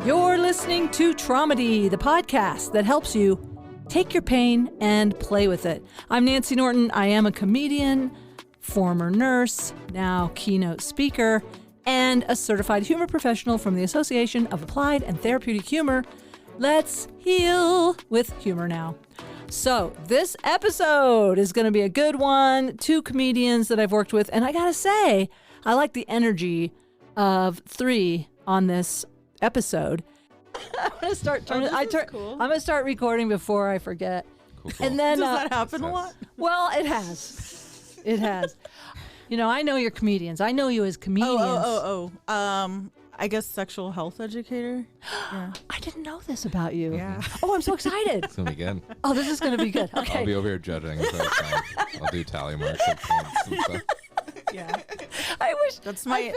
You're listening to TROMEDY, the podcast that helps you take your pain and play with it. I'm Nancy Norton. I am a comedian, former nurse, now keynote speaker, and a certified humor professional from the Association of Applied and Therapeutic Humor. Let's heal with humor now. So this episode is going to be a good one. Two comedians that I've worked with, and I gotta say, I like the energy of three on this episode. I'm gonna start. I'm gonna start recording before I forget. Cool. And then does that happen a lot? Well, it has. It has. You know, I know you're comedians. I know you as comedians. I guess sexual health educator. Yeah. I didn't know this about you. Yeah. Oh, I'm so excited. It's gonna be good. Oh, this is gonna be good. Okay. I'll be over here judging. So I'll do tally marks and points and stuff. Yeah. I wish. That's my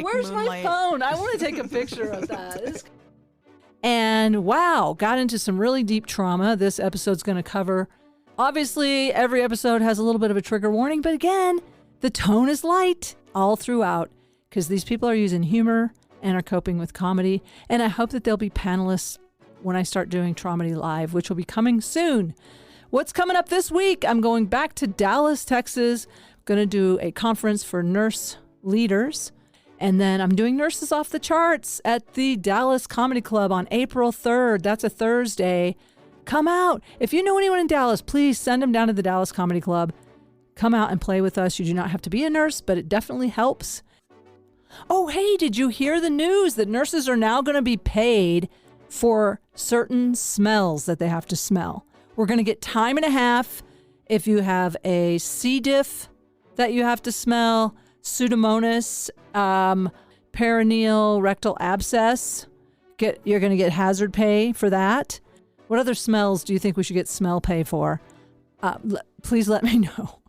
where's moonlight. my phone? I want to take a picture of that. And wow, got into some really deep trauma. This episode's going to cover. Obviously, every episode has a little bit of a trigger warning, but again, the tone is light all throughout because these people are using humor and are coping with comedy. And I hope that they'll be panelists when I start doing TROMEDY Live, which will be coming soon. What's coming up this week? I'm going back to Dallas, Texas. Going to do a conference for nurse leaders. And then I'm doing Nurses Off the Charts at the Dallas Comedy Club on April 3rd. That's a Thursday. Come out. If you know anyone in Dallas, please send them down to the Dallas Comedy Club. Come out and play with us. You do not have to be a nurse, but it definitely helps. Oh, hey, did you hear the news that nurses are now going to be paid for certain smells that they have to smell? We're going to get time and a half if you have a C. diff that you have to smell, Pseudomonas, perineal rectal abscess. You're going to get hazard pay for that. What other smells do you think we should get smell pay for? Please let me know.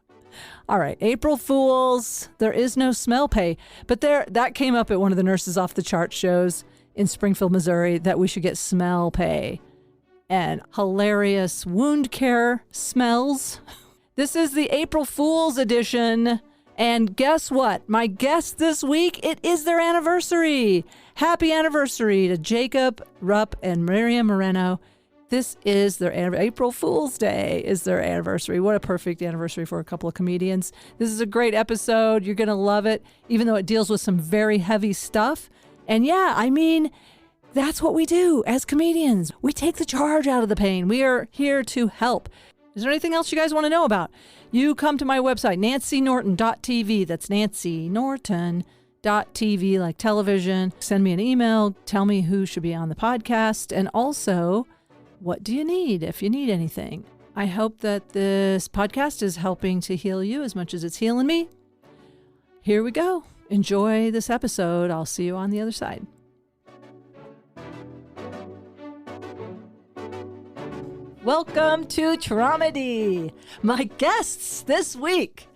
All right, April Fools, there is no smell pay, but that came up at one of the Nurses Off the Chart shows in Springfield, Missouri, that we should get smell pay. And hilarious wound care smells. This is the April Fool's edition. And guess what? My guest this week, it is their anniversary. Happy anniversary to Jacob, Rupp, and Miriam Moreno. This is their April Fool's Day is their anniversary. What a perfect anniversary for a couple of comedians. This is a great episode. You're going to love it, even though it deals with some very heavy stuff. And yeah, I mean, that's what we do as comedians. We take the charge out of the pain. We are here to help. Is there anything else you guys want to know about? You come to my website, nancynorton.tv. That's nancynorton.tv, like television. Send me an email. Tell me who should be on the podcast. And also, what do you need if you need anything? I hope that this podcast is helping to heal you as much as it's healing me. Here we go. Enjoy this episode. I'll see you on the other side. Welcome to TROMEDY. My guests this week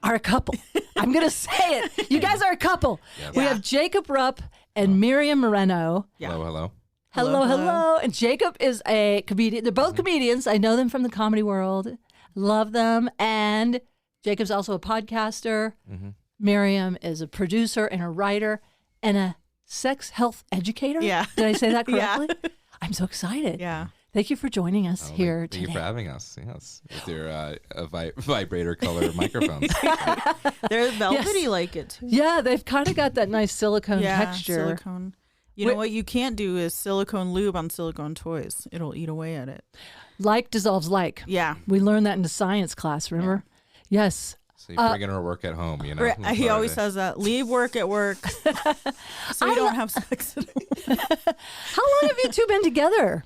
are a couple. I'm going to say it. You guys are a couple. Yes. We have Jacob Rupp and Miriam Moreno. Yeah. Hello. Hello. And Jacob is a comedian. They're both comedians. I know them from the comedy world. Love them. And Jacob's also a podcaster. Mm-hmm. Miriam is a producer and a writer and a sex health educator. Yeah. Did I say that correctly? Yeah. I'm so excited. Yeah. Thank you for joining us here today. Thank you for having us. Yes, with your vibrator color microphones. They're velvety like it too. Yeah, they've kind of got that nice silicone texture. Silicone. You know what you can't do is silicone lube on silicone toys. It'll eat away at it. Like dissolves like. Yeah. We learned that in the science class, remember? Yeah. Yes. So you're bringing her work at home, you know? He always says that. Leave work at work so you don't have sex at home. How long have you two been together?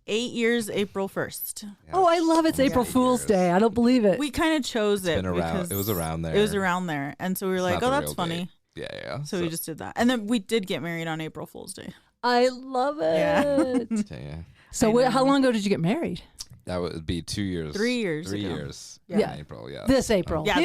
8 years, April 1st. Yes. Oh, I love it's April Fool's Day. I don't believe it. We kind of chose it. It was around there. It was around there. And so we were like, oh, that's funny. Date. Yeah. So we just did that. And then we did get married on April Fool's Day. I love it. Yeah. So how long ago did you get married? That would be 2 years. 3 years. 3 ago. years. Yeah. In April. Yeah. This April. Yeah,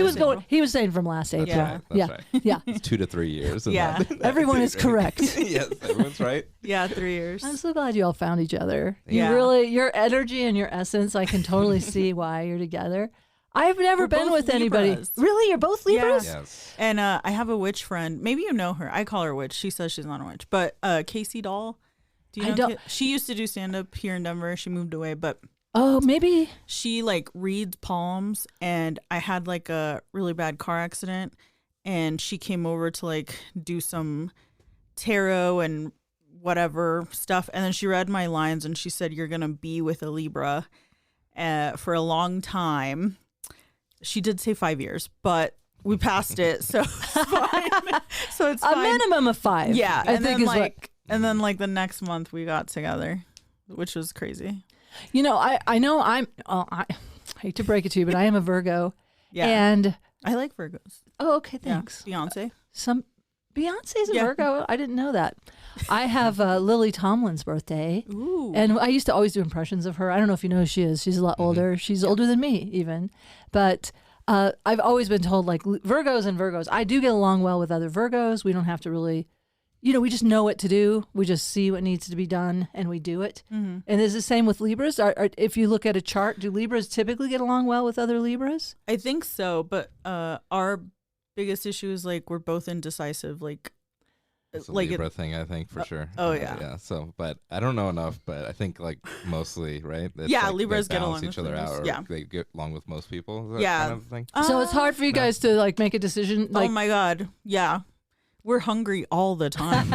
He was saying from last April. That's right. Yeah. It's 2 to 3 years. Yeah. Everyone is correct. Yes, everyone's right. Yeah, 3 years. I'm so glad you all found each other. Yeah. You really, your energy and your essence, I can totally see why you're together. I've never We're been both with anybody. Libras. Really? You're both Libras? Yes. And I have a witch friend. Maybe you know her. I call her witch. She says she's not a witch. But Casey Doll. Do you I know? don't- She used to do stand-up here in Denver. She moved away, but Oh, maybe. she like reads palms. And I had like a really bad car accident. And she came over to like do some tarot and whatever stuff. And then she read my lines and she said, you're going to be with a Libra for a long time. She did say 5 years, but we passed it. So it's fine. So it's A fine. minimum of 5. Yeah. I and think then is like, and then like the next month we got together, which was crazy. You know, I know I hate to break it to you, but I am a Virgo. Yeah. And I like Virgos. oh, okay, thanks. Yeah. Beyonce. Some Beyonce's a Yeah. Virgo. I didn't know that. I have Lily Tomlin's birthday. Ooh. And I used to always do impressions of her. I don't know if you know who she is. She's a lot older. She's older than me, even. But I've always been told, like, Virgos and Virgos. I do get along well with other Virgos. We don't have to really, we just know what to do. We just see what needs to be done, and we do it. Mm-hmm. And is the same with Libras? If you look at a chart, do Libras typically get along well with other Libras? I think so, but our biggest issue is like we're both indecisive. Like, It's a like Libra thing, I think, for sure. oh, yeah. Yeah. So, but I don't know enough, but I think like mostly, right? It's Yeah, like Libras they get balance along each with other out, Libras. or Yeah. they get along with most people. Is that Yeah. kind of thing? So it's hard for you guys to like make a decision. Like, oh my God. Yeah. We're hungry all the time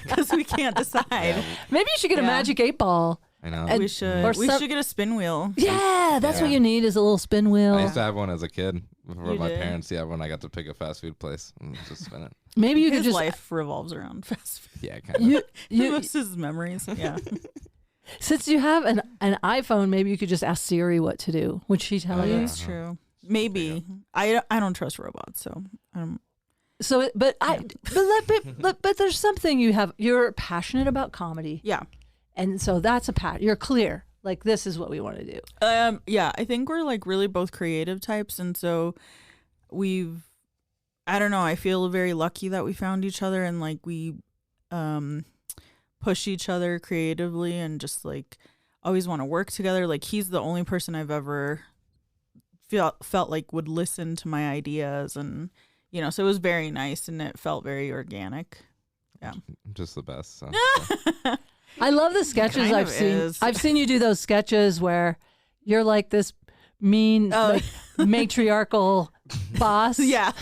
because we can't decide. Yeah, maybe you should get a Yeah. magic 8-ball. I know. And- We should. or We some- should get a spin wheel. Yeah, that's what Yeah. you need is a little spin wheel. I used to have one as a kid for You my did? parents. Yeah, when I got to pick a fast food place and just spin it. Maybe you His could just life revolves around fast food. Yeah, kind of. you Most of his memories. Yeah. since you have an iPhone, maybe you could just ask Siri what to do. Would she tell Oh, you? yeah. That's true. Maybe. I don't trust robots, so So, but there's something you're passionate about comedy, yeah. and so that's you're clear. Like, this is what we want to do. Yeah, I think we're like really both creative types, and so I don't know, I feel very lucky that we found each other and like we push each other creatively and just like always want to work together. Like, he's the only person I've ever felt like would listen to my ideas, and so it was very nice and it felt very organic. I'm just the best. So. I love the sketches Kind I've of seen. is. I've seen you do those sketches where you're like this mean, like, matriarchal boss. Yeah.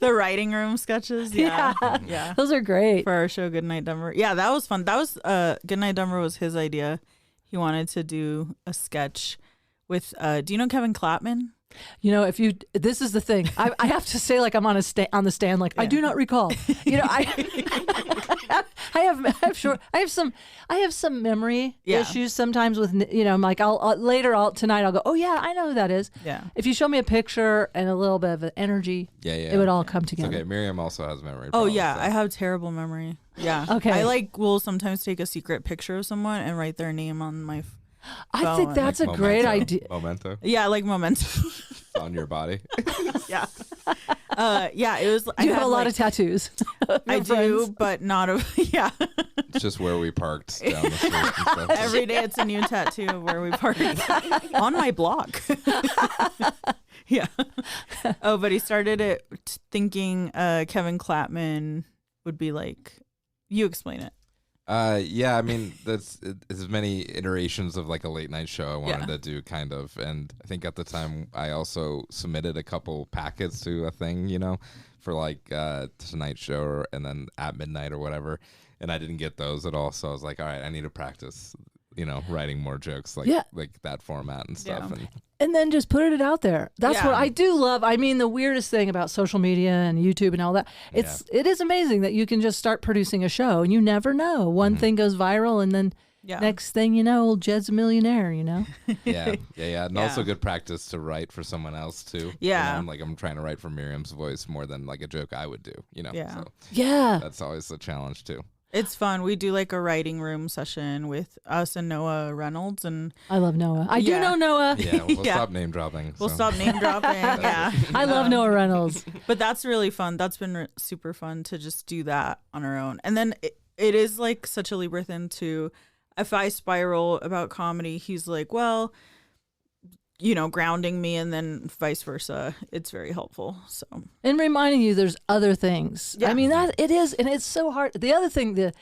The writing room sketches. Yeah. Yeah. Yeah. Those are great. For our show Goodnight Denver. Yeah, that was fun. That was Goodnight Denver was his idea. He wanted to do a sketch with do you know Kevin Clapman? This is the thing. I have to say, like, I'm on the stand, like, I do not recall. I have some memory Yeah. issues sometimes with, I'm like, tonight I'll go, oh yeah, I know who that is. Yeah. If you show me a picture and a little bit of energy, Yeah, yeah. it would all come It's together. okay. Miriam also has memory. Oh problems, yeah, so. I have terrible memory. Yeah. Okay. I will sometimes take a secret picture of someone and write their name on my I think phone. that's Like a great memento. idea. Memento yeah, like memento. on your body. Yeah. Yeah, it was You have a lot of tattoos. I do, but not of yeah. It's just where we parked down the street and stuff. Every day it's a new tattoo of where we parked on my block. Yeah. Oh, but he started it thinking Kevin Clapman would be like, you explain it. Yeah, I mean, it's as many iterations of like a late night show I wanted Yeah. to do, kind of. And I think at the time I also submitted a couple packets to a thing, for like Tonight Show and then At Midnight or whatever. And I didn't get those at all. So I was like, all right, I need to practice, writing more jokes like that format and stuff. Yeah. And then just put it out there. That's Yeah. what I do love. I mean, the weirdest thing about social media and YouTube and all that, it is amazing that you can just start producing a show and you never know. One thing goes viral and then Yeah. next thing you know, Jed's a millionaire, Yeah. And also Yeah. good practice to write for someone else too. Yeah. Like I'm trying to write for Miriam's voice more than like a joke I would do, Yeah. So Yeah. that's always a challenge too. It's fun. We do like a writing room session with us and Noah Reynolds, and I love Noah. I do Yeah. know Noah. Yeah, we'll Yeah. stop name dropping. we'll so. stop name dropping. Yeah. I love Noah Reynolds. But that's really fun. That's been super fun to just do that on our own. And then it is like such a Libra thing to, if I spiral about comedy, he's like, well, grounding me, and then vice versa. It's very helpful. So, and reminding you there's other things. Yeah. I mean, that it is, and it's so hard. The other thing, the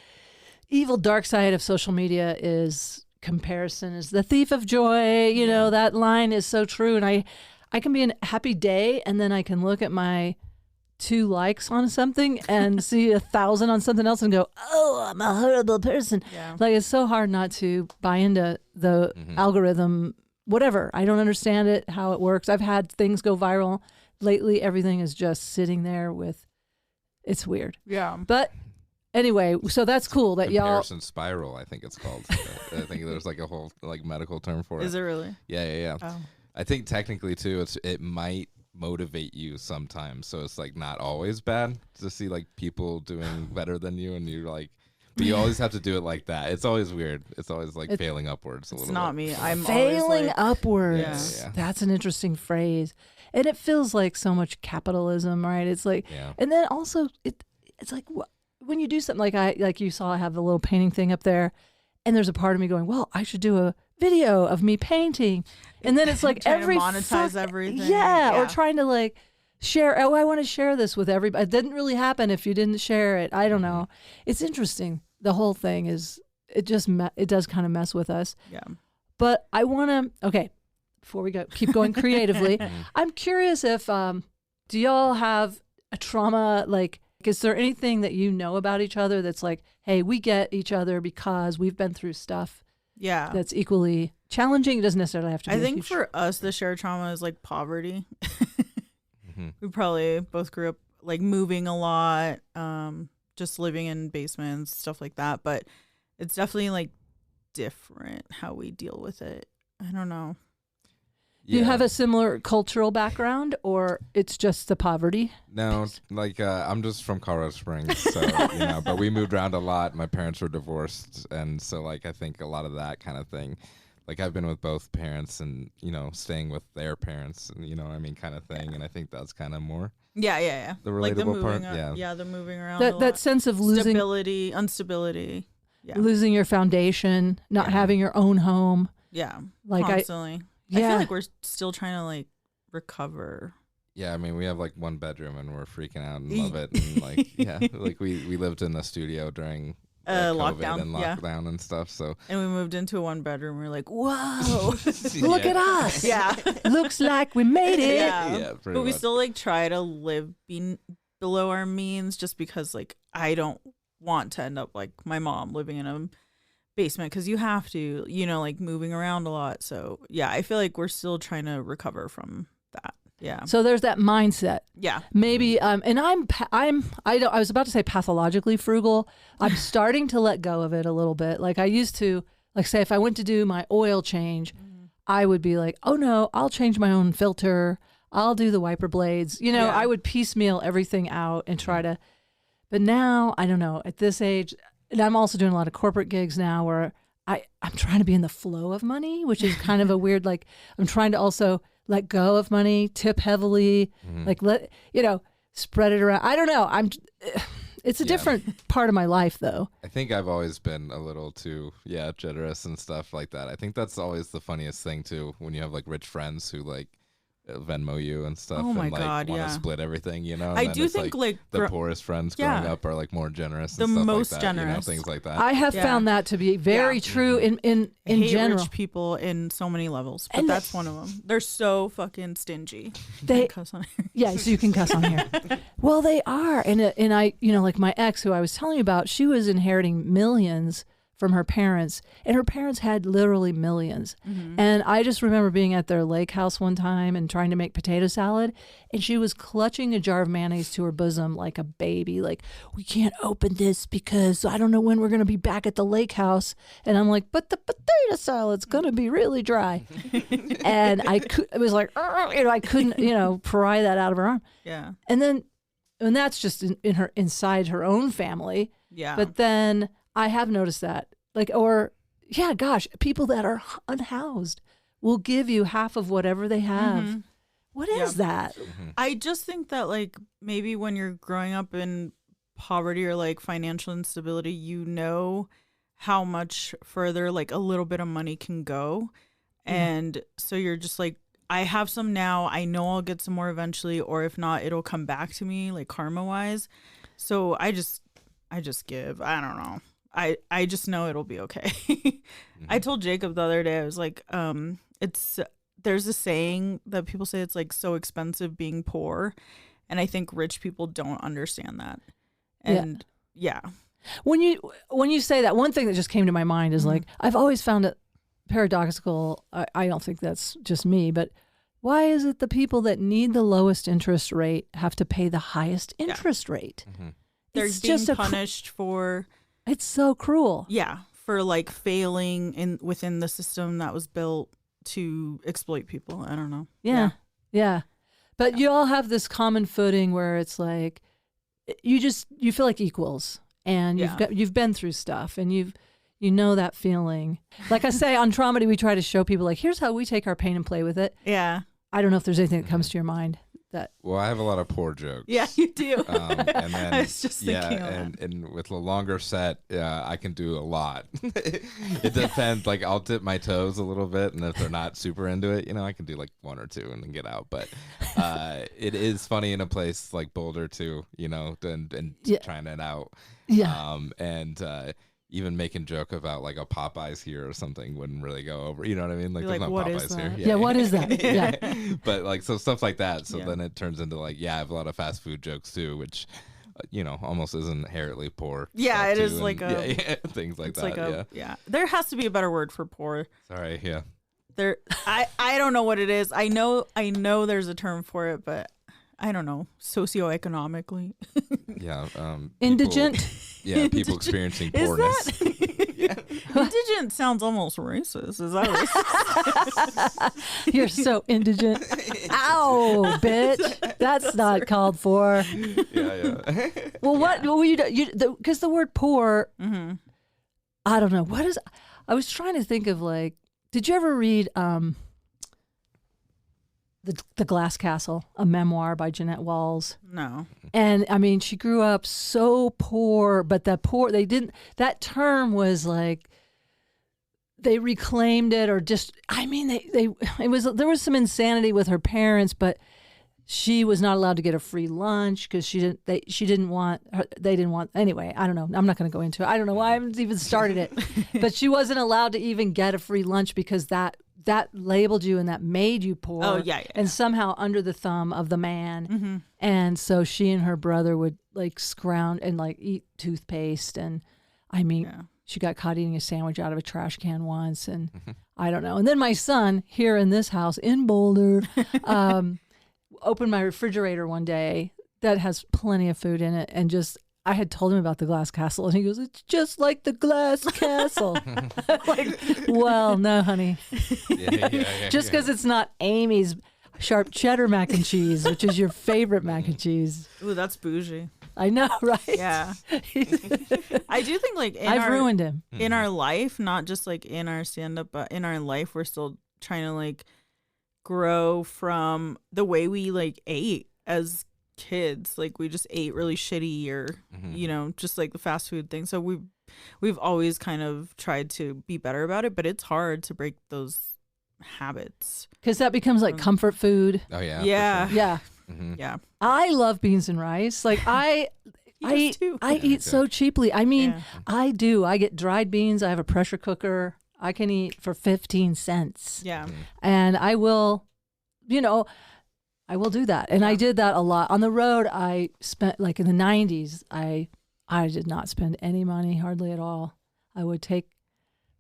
evil dark side of social media is comparison is the thief of joy. You know, that line is so true. And I can be in a happy day, and then I can look at my 2 likes on something and see 1,000 on something else and go, oh, I'm a horrible person. Yeah. Like, it's so hard not to buy into the algorithm, whatever. I don't understand it, how it works. I've had things go viral. Lately, everything is just sitting there with, it's weird. Yeah. But anyway, so that's cool that y'all. Comparison spiral, I think it's called. I think there's like a whole like medical term for it. Is it really? Yeah. Oh. I think technically too, it might motivate you sometimes. So it's like not always bad to see like people doing better than you, and you're like, but you always have to do it like that. It's always weird. It's always like failing upwards a little It's not bit. me. I'm Failing always like, upwards. Yeah. That's an interesting phrase. And it feels like so much capitalism, right? It's like, and then also it's like when you do something like you saw, I have the little painting thing up there, and there's a part of me going, well, I should do a video of me painting. And then it's like trying to monetize everything. Yeah, or trying to like share. Oh, I want to share this with everybody. It didn't really happen if you didn't share it. I don't know. It's interesting. The whole thing is, it does kind of mess with us. Yeah. But I want to, okay, before we keep going creatively, I'm curious if, do y'all have a trauma, like, is there anything that you know about each other that's like, hey, we get each other because we've been through stuff that's equally challenging? It doesn't necessarily have to be I think for us, the shared trauma is like poverty. We probably both grew up like moving a lot, just living in basements, stuff like that. But it's definitely like different how we deal with it. I don't know. Do you have a similar cultural background, or it's just the poverty? No, like I'm just from Colorado Springs, so but we moved around a lot. My parents were divorced, and so like I think a lot of that kind of thing. Like I've been with both parents, and staying with their parents, and kind of thing. And I think that's kind of more the relatable like the part. The moving around. That sense of losing instability. Yeah, losing your foundation, not having your own home. Yeah, like constantly. I feel like we're still trying to like recover. Yeah, I mean, we have like 1 bedroom and we're freaking out and love it. And like, like we lived in the studio during lockdown and stuff. So and we moved into a 1 bedroom. We were like, whoa, look at us. Yeah, looks like we made it. Yeah, but we still like try to live below our means, just because like I don't want to end up like my mom living in a basement, because you have to, like moving around a lot. So yeah, I feel like we're still trying to recover from that. Yeah. So there's that mindset. Yeah. Maybe and I was about to say pathologically frugal. I'm starting to let go of it a little bit. Like I used to, like say if I went to do my oil change, I would be like, "Oh no, I'll change my own filter. I'll do the wiper blades." I would piecemeal everything out and try to. But now, I don't know, at this age, and I'm also doing a lot of corporate gigs now where I'm trying to be in the flow of money, which is kind of a weird, like I'm trying to also let go of money, tip heavily, like spread it around. I don't know. It's a different part of my life though. I think I've always been a little too, generous and stuff like that. I think that's always the funniest thing too, when you have like rich friends who like Venmo you and stuff. Oh my and like God, want to split everything, And I then do it's think the poorest friends growing up are like more generous. The and stuff most like that, generous. things like that. I have found that to be very true in I hate general. rich people in so many levels, but that's one of them. They're so fucking stingy. They cuss on here. Yeah, so you can cuss on here. Well, they are, and I, like my ex, who I was telling you about, she was inheriting millions from her parents, and her parents had literally millions. And I just remember being at their lake house one time and trying to make potato salad, and she was clutching a jar of mayonnaise to her bosom like a baby, like, we can't open this because I don't know when we're going to be back at the lake house. And I'm like, but the potato salad's going to be really dry. And it was like, I couldn't, pry that out of her arm. Yeah. And that's just inside her own family. Yeah. But then I have noticed that, people that are unhoused will give you half of whatever they have. What is that? I just think that like maybe when you're growing up in poverty or like financial instability, how much further like a little bit of money can go. And so you're just like, I have some now. I know I'll get some more eventually, or if not, it'll come back to me like karma wise. So I just give. I don't know. I just know it'll be okay. I told Jacob the other day, I was like, there's a saying that people say it's like so expensive being poor. And I think rich people don't understand that. And yeah. When you say that, one thing that just came to my mind is like, I've always found it paradoxical. I don't think that's just me, but why is it the people that need the lowest interest rate have to pay the highest interest rate? They're It's being just punished for... It's so cruel. Yeah, for like failing within the system that was built to exploit people. I don't know. Yeah. But you all have this common footing where it's like you feel like equals, and you've been through stuff, and you know that feeling. Like I say on TROMEDY, we try to show people like, here's how we take our pain and play with it. Yeah. I don't know if there's anything that comes to your mind. Well, I have a lot of poor jokes. Yeah, you do. And then, I was just thinking and with a longer set, I can do a lot. It depends. Like, I'll dip my toes a little bit, and if they're not super into it, I can do like one or two and then get out. But it is funny in a place like Boulder too, and trying it out. Yeah. And even making joke about like a Popeyes here or something wouldn't really go over. You know what I mean? Like, there's no Popeyes here. Yeah, what is that? Yeah. But like, so stuff like that. So then it turns into like, I have a lot of fast food jokes too, which, almost is inherently poor. Yeah, it is and, like things like that. Like there has to be a better word for poor. Sorry. Yeah. I don't know what it is. I know there's a term for it, but I don't know. Socioeconomically. Yeah. Indigent. People experiencing poorness. Indigent sounds almost racist. Is that racist? You're so indigent. Ow, bitch. That's not called for. Yeah. Well, what will you do? Because the word poor, I don't know. What is, I was trying to think of like, did you ever read The Glass Castle, a memoir by Jeanette Walls? No. And I mean, she grew up so poor, but that term was like, they reclaimed it, or just, I mean, there was some insanity with her parents, but she was not allowed to get a free lunch because they didn't want, anyway, I don't know. I'm not going to go into it. I don't know why I haven't even started it, but she wasn't allowed to even get a free lunch because that labeled you and that made you poor. Oh, yeah. And somehow under the thumb of the man. And so she and her brother would like scrounge and like eat toothpaste. And I mean, she got caught eating a sandwich out of a trash can once. And I don't know. And then my son here in this house in Boulder opened my refrigerator one day that has plenty of food in it, and just, I had told him about the Glass Castle, and he goes, "It's just like the Glass Castle." Like, well, no, honey. Just because it's not Amy's sharp cheddar mac and cheese, which is your favorite mac and cheese. Ooh, that's bougie. I know, right? Yeah. I do think like I've ruined him. In our life, not just like in our stand-up, but in our life, we're still trying to like grow from the way we like ate as kids. Like we just ate really shitty, or just like the fast food thing. So we've always kind of tried to be better about it, but it's hard to break those habits because that becomes like comfort food. Oh yeah. Yeah. Yeah. I love beans and rice. Like I eat so cheaply. I mean, I do. I get dried beans. I have a pressure cooker. I can eat for 15 cents. Yeah. And I will, I will do that. And I did that a lot. On the road, I spent, like in the 90s, I did not spend any money, hardly at all. I would take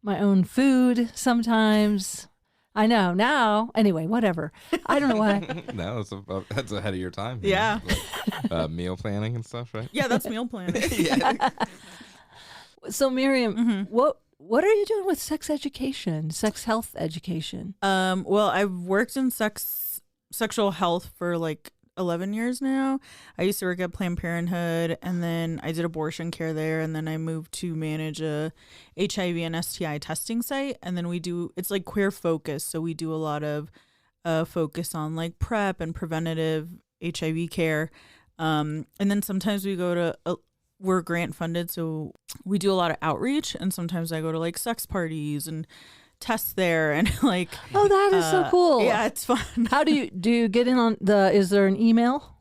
my own food sometimes. I know now. Anyway, whatever. I don't know why. No, that's ahead of your time. Yeah. Like, meal planning and stuff, right? Yeah, that's meal planning. So Miriam, what are you doing with sex education, sex health education? Well, I've worked in sexual health for like 11 years now. I used to work at Planned Parenthood, and then I did abortion care there, and then I moved to manage a HIV and STI testing site, and then it's like queer focus, so we do a lot of focus on like PrEP and preventative HIV care, and then sometimes we go to we're grant funded, so we do a lot of outreach, and sometimes I go to like sex parties and tests there and like. Oh, that is so cool. Yeah, it's fun. How do you get in on is there an email?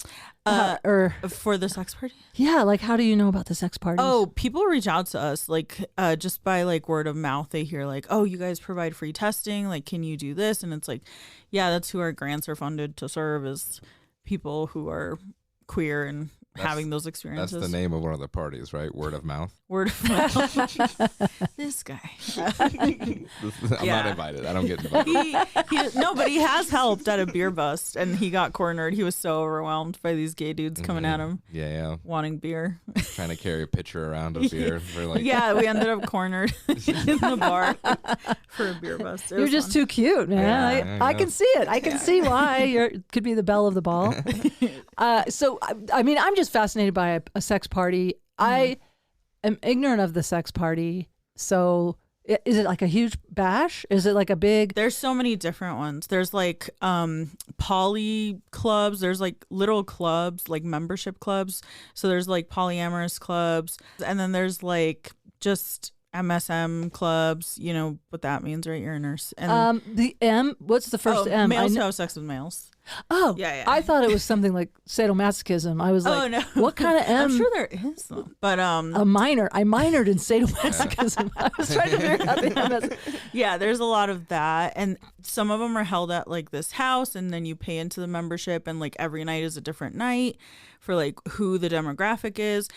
Or for the sex party? Yeah, like how do you know about the sex parties? Oh, people reach out to us like just by like word of mouth. They hear like, oh, you guys provide free testing. Like, can you do this? And it's like, yeah, that's who our grants are funded to serve, is people who are queer and having those experiences. That's the name of one of the parties, right? Word of mouth. Word of mouth. This guy. I'm not invited. I don't get invited. No, but he has helped at a beer bust, and he got cornered. He was so overwhelmed by these gay dudes coming at him. Yeah. Wanting beer. Trying to carry a pitcher around of beer. For like, yeah, we ended up cornered in the bar for a beer bust. You're just too cute, man. I can see it. I can see why you could be the belle of the ball. So, I mean, I'm just fascinated by a sex party. I am ignorant of the sex party. So is it like a huge bash? Is it like a big? There's so many different ones. There's like poly clubs. There's like little clubs, like membership clubs. So there's like polyamorous clubs. And then there's like just MSM clubs. You know what that means, right? You're a nurse. And the M, what's the first M? Males who have sex with males. Oh, yeah. I thought it was something like sadomasochism. I was like, no. What kind of M? I'm sure there is, though. But a minor. I minored in sadomasochism. I was trying to figure out the MS. Yeah, there's a lot of that, and some of them are held at like this house, and then you pay into the membership, and like every night is a different night for like who the demographic is.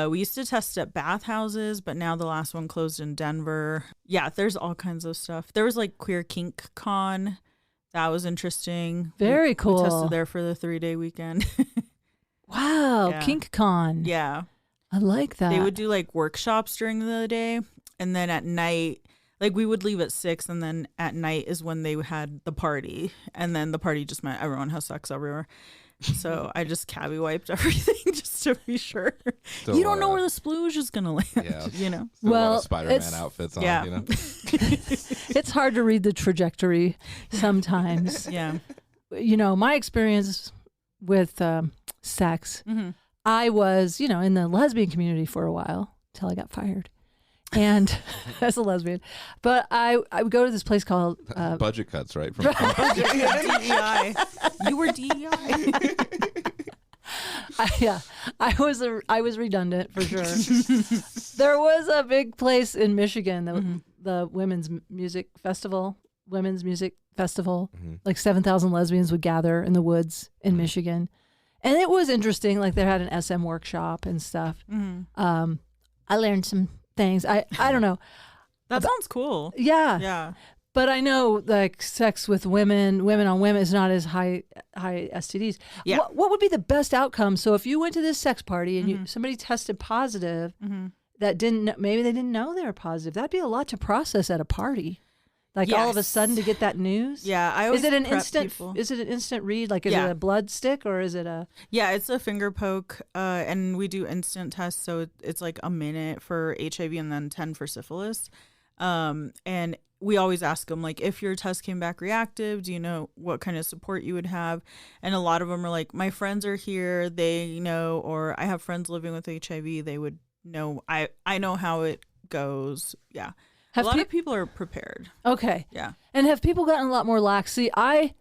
We used to test at bathhouses, but now the last one closed in Denver. Yeah, there's all kinds of stuff. There was like Queer Kink Con. That was interesting. Very cool. We tested there for the 3-day weekend. Wow, yeah. Kink Con. Yeah. I like that. They would do like workshops during the day, and then at night, like we would leave at 6, and then at night is when they had the party, and then the party just meant everyone has sex everywhere. So I just cabbie wiped everything just to be sure. Still, you don't know where the splooge is gonna land. Yeah. You know. Still a lot of Spider-Man outfits on. Yeah. You know? It's hard to read the trajectory sometimes. Yeah. You know, my experience with sex, I was, in the lesbian community for a while till I got fired. And as a lesbian, but I would go to this place called budget cuts, right? From DEI. You were DEI. I was redundant for sure. There was a big place in Michigan, the women's music festival, like 7,000 lesbians would gather in the woods in Michigan, and it was interesting. Like they had an SM workshop and stuff. I learned some things. I don't know. That sounds cool. Yeah. Yeah. But I know like sex with women on women is not as high STDs. Yeah. What would be the best outcome? So if you went to this sex party and somebody tested positive that maybe they didn't know they were positive, that'd be a lot to process at a party. Like all of a sudden to get that news. Yeah, I always Is it an prep instant read? Like is it a blood stick or is it a? Yeah, it's a finger poke, and we do instant tests, so it's like a minute for HIV and then 10 for syphilis. And we always ask them like, if your test came back reactive, do you know what kind of support you would have? And a lot of them are like, my friends are here, they know, or I have friends living with HIV, they would know. I know how it goes. Yeah. A lot of people are prepared. Okay. Yeah. And have people gotten a lot more lax? See, I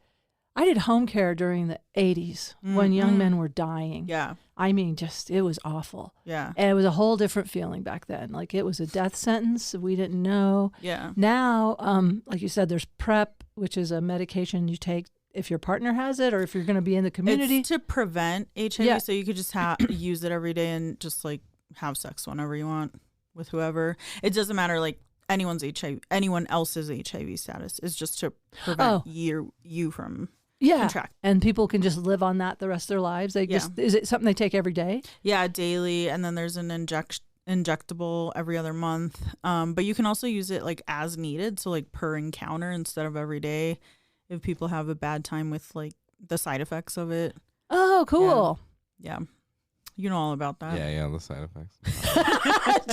did home care during the 80s when young men were dying. Yeah. I mean, it was awful. Yeah. And it was a whole different feeling back then. Like it was a death sentence. We didn't know. Yeah. Now, like you said, there's PrEP, which is a medication you take if your partner has it or if you're going to be in the community. It's to prevent HIV, so you could just use it every day and just like have sex whenever you want with whoever. It doesn't matter like anyone else's HIV status. Is just to prevent you from contract. And people can just live on that the rest of their lives. Is it something they take every day? Yeah, daily, and then there's an injectable every other month. But you can also use it like as needed, so like per encounter instead of every day. If people have a bad time with like the side effects of it. Oh, cool. Yeah. You know all about that. Yeah, the side effects.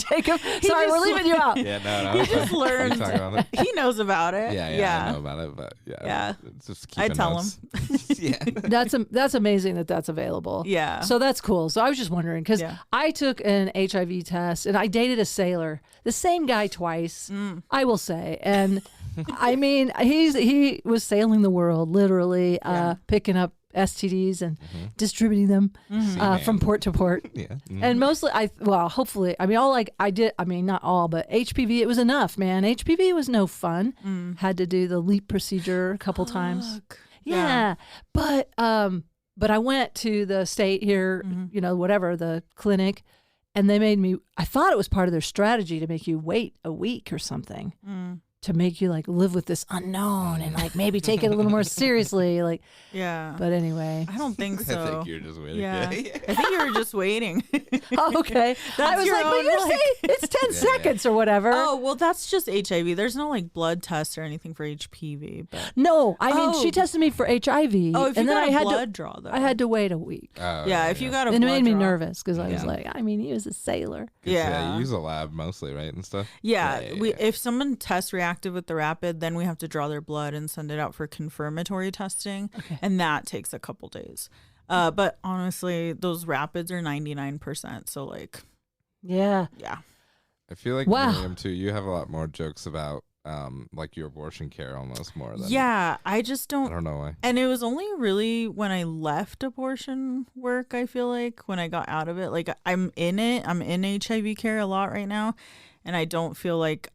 Jacob, sorry, we're leaving you out. Yeah, no. He just learned. He knows about it. Yeah, I know about it, but yeah. It's just I tell him. Yeah. That's amazing that's available. Yeah. So that's cool. So I was just wondering because I took an HIV test and I dated a sailor, the same guy twice, I will say, and I mean, he was sailing the world, literally, picking up STDs and distributing them from port to port. And mostly, hopefully, I mean, not all, but HPV, it was enough, man. HPV was no fun. Had to do the LEAP procedure a couple times. Yeah. But I went to the state here, whatever, the clinic, and they made me, I thought it was part of their strategy to make you wait a week or something. To make you like live with this unknown and like maybe take it a little more seriously, like But anyway, I don't think so. I think you're just waiting. Yeah, I think you were just waiting. Okay, I was like, but you're saying it's 10 seconds or whatever. Oh well, that's just HIV. There's no like blood test or anything for HPV. But no, I mean she tested me for HIV. Oh, if you and then got I had blood draw though, I had to wait a week. If you got a and blood it made me draw. nervous because I was like, I mean, he was a sailor. Yeah, you use a lab mostly, right, and stuff. If someone tests reactive with the rapid, then we have to draw their blood and send it out for confirmatory testing, and that takes a couple days. But honestly, those rapids are 99%. So like, yeah. I feel like Miriam too. You have a lot more jokes about like your abortion care almost more than. I just don't. I don't know why. And it was only really when I left abortion work. I feel like when I got out of it, like I'm in it. I'm in HIV care a lot right now, and I don't feel like.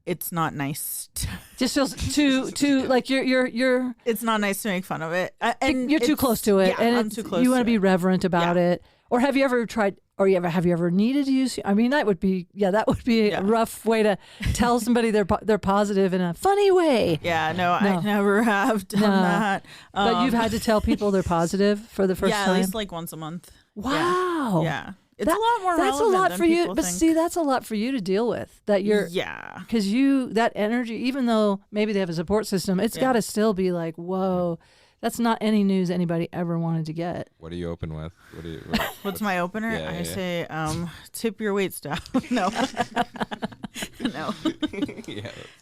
It's not nice. Just feels too like you're. It's not nice to make fun of it, and you're too close to it. Yeah, and I'm too close. You want to be reverent about it. Or have you ever tried? Or have you ever needed to use? I mean, that would be a rough way to tell somebody they're positive in a funny way. Yeah, no. I never have done that. But you've had to tell people they're positive for the first time. Yeah, at least like once a month. Wow. Yeah. It's a lot more relevant. That's a lot for you. But think. see, that's a lot for you to deal with. That you're because that energy, even though maybe they have a support system, it's got to still be like, whoa, that's not any news anybody ever wanted to get. What do you open with? What's my opener? I say, tip your weights down. No, no,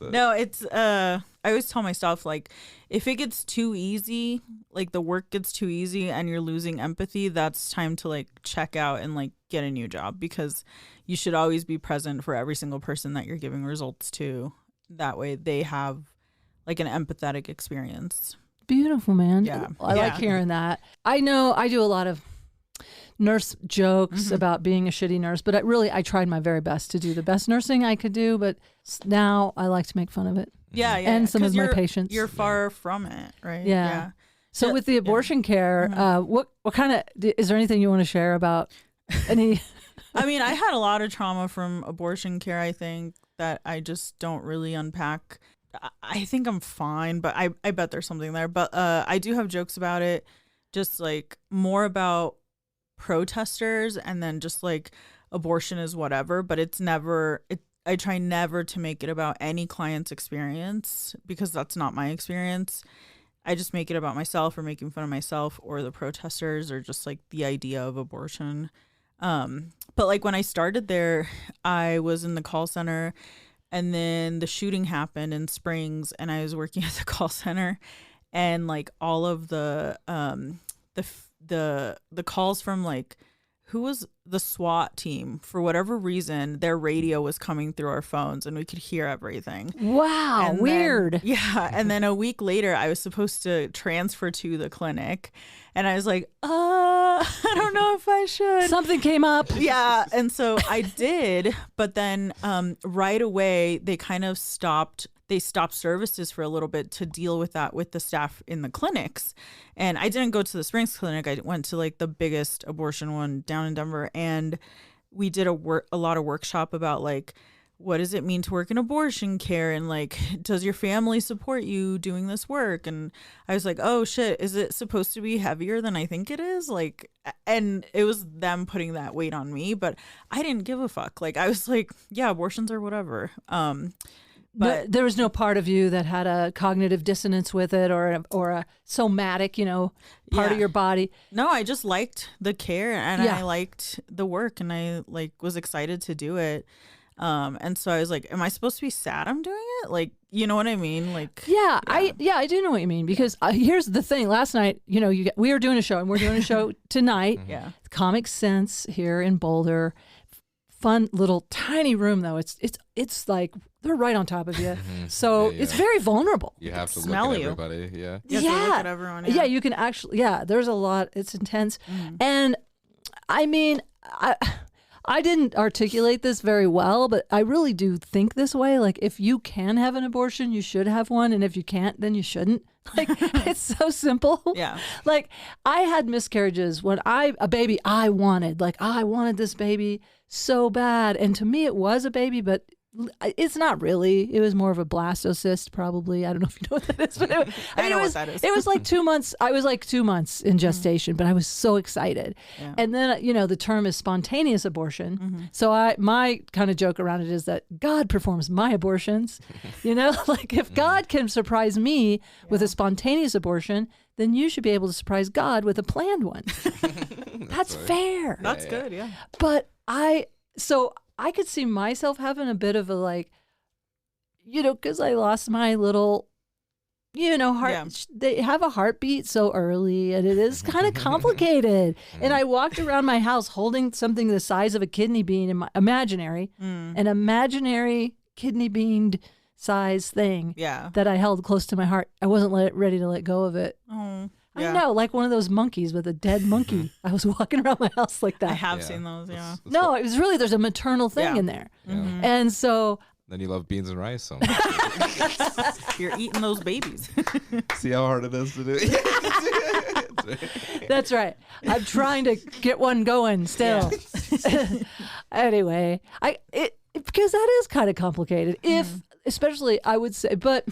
no. It's I always tell myself like, if it gets too easy, like the work gets too easy and you're losing empathy, that's time to like check out and like get a new job, because you should always be present for every single person that you're giving results to. That way they have like an empathetic experience. Beautiful, man. Yeah. I like hearing that. I know I do a lot of nurse jokes about being a shitty nurse, but I tried my very best to do the best nursing I could do, but now I like to make fun of it. Yeah. And some of my patients. You're far from it, right? Yeah. So with the abortion care, what kind of, is there anything you want to share about any? I mean, I had a lot of trauma from abortion care, I think, that I just don't really unpack. I think I'm fine, but I bet there's something there. But I do have jokes about it, just like more about protesters, and then just like abortion is whatever, but it's never, I try never to make it about any client's experience, because that's not my experience. I just make it about myself, or making fun of myself or the protesters, or just like the idea of abortion. But like when I started there, I was in the call center, and then the shooting happened in Springs, and I was working at the call center, and like all of the calls from like, who was the SWAT team, for whatever reason, their radio was coming through our phones and we could hear everything. Wow, and weird. Then, and then a week later, I was supposed to transfer to the clinic, and I was like, I don't know if I should. Something came up. Yeah, and so I did, but then right away they kind of stopped. They stopped services for a little bit to deal with that with the staff in the clinics. And I didn't go to the Springs clinic. I went to like the biggest abortion one down in Denver. And we did a lot of workshop about like, what does it mean to work in abortion care? And like, does your family support you doing this work? And I was like, oh shit, is it supposed to be heavier than I think it is? Like, and it was them putting that weight on me, but I didn't give a fuck. Like, I was like, yeah, abortions are whatever. But there was no part of you that had a cognitive dissonance with it, or a somatic, part of your body. No, I just liked the care, and I liked the work, and I like was excited to do it. And so I was like, am I supposed to be sad I'm doing it? Like, you know what I mean? Like, I do know what you mean, because here's the thing. Last night, we were doing a show, and we're doing a show tonight. Yeah. Comic Sense here in Boulder. Fun little tiny room though. It's like they're right on top of you. So it's very vulnerable. You have to Smell look at you. everybody. Yeah. You have to look at everyone. Yeah, you can actually, there's a lot. It's intense. And I mean, I didn't articulate this very well, but I really do think this way. Like, if you can have an abortion, you should have one. And if you can't, then you shouldn't. Like, it's so simple. Yeah. Like, I had miscarriages when a baby I wanted. Like, I wanted this baby so bad. And to me, it was a baby, but it's not really. It was more of a blastocyst, probably. I don't know if you know what that is, but I know what that is. It was like 2 months. I was like 2 months in gestation, but I was so excited. Yeah. And then, the term is spontaneous abortion. So my kind of joke around it is that God performs my abortions. Like, if God can surprise me with a spontaneous abortion, then you should be able to surprise God with a planned one. That's fair. That's good. Yeah. But I could see myself having a bit of a, like, because I lost my little, heart. Yeah. They have a heartbeat so early, and it is kind of complicated. And I walked around my house holding something the size of a kidney bean in my an imaginary kidney bean size thing that I held close to my heart. I wasn't ready to let go of it. Oh. I know, like one of those monkeys with a dead monkey. I was walking around my house like that. I have seen those, yeah. No, it was really, there's a maternal thing in there. And so... Then you love beans and rice so much. You're eating those babies. See how hard it is to do? That's right. I'm trying to get one going still. Anyway, because that is kind of complicated. Especially, I would say, but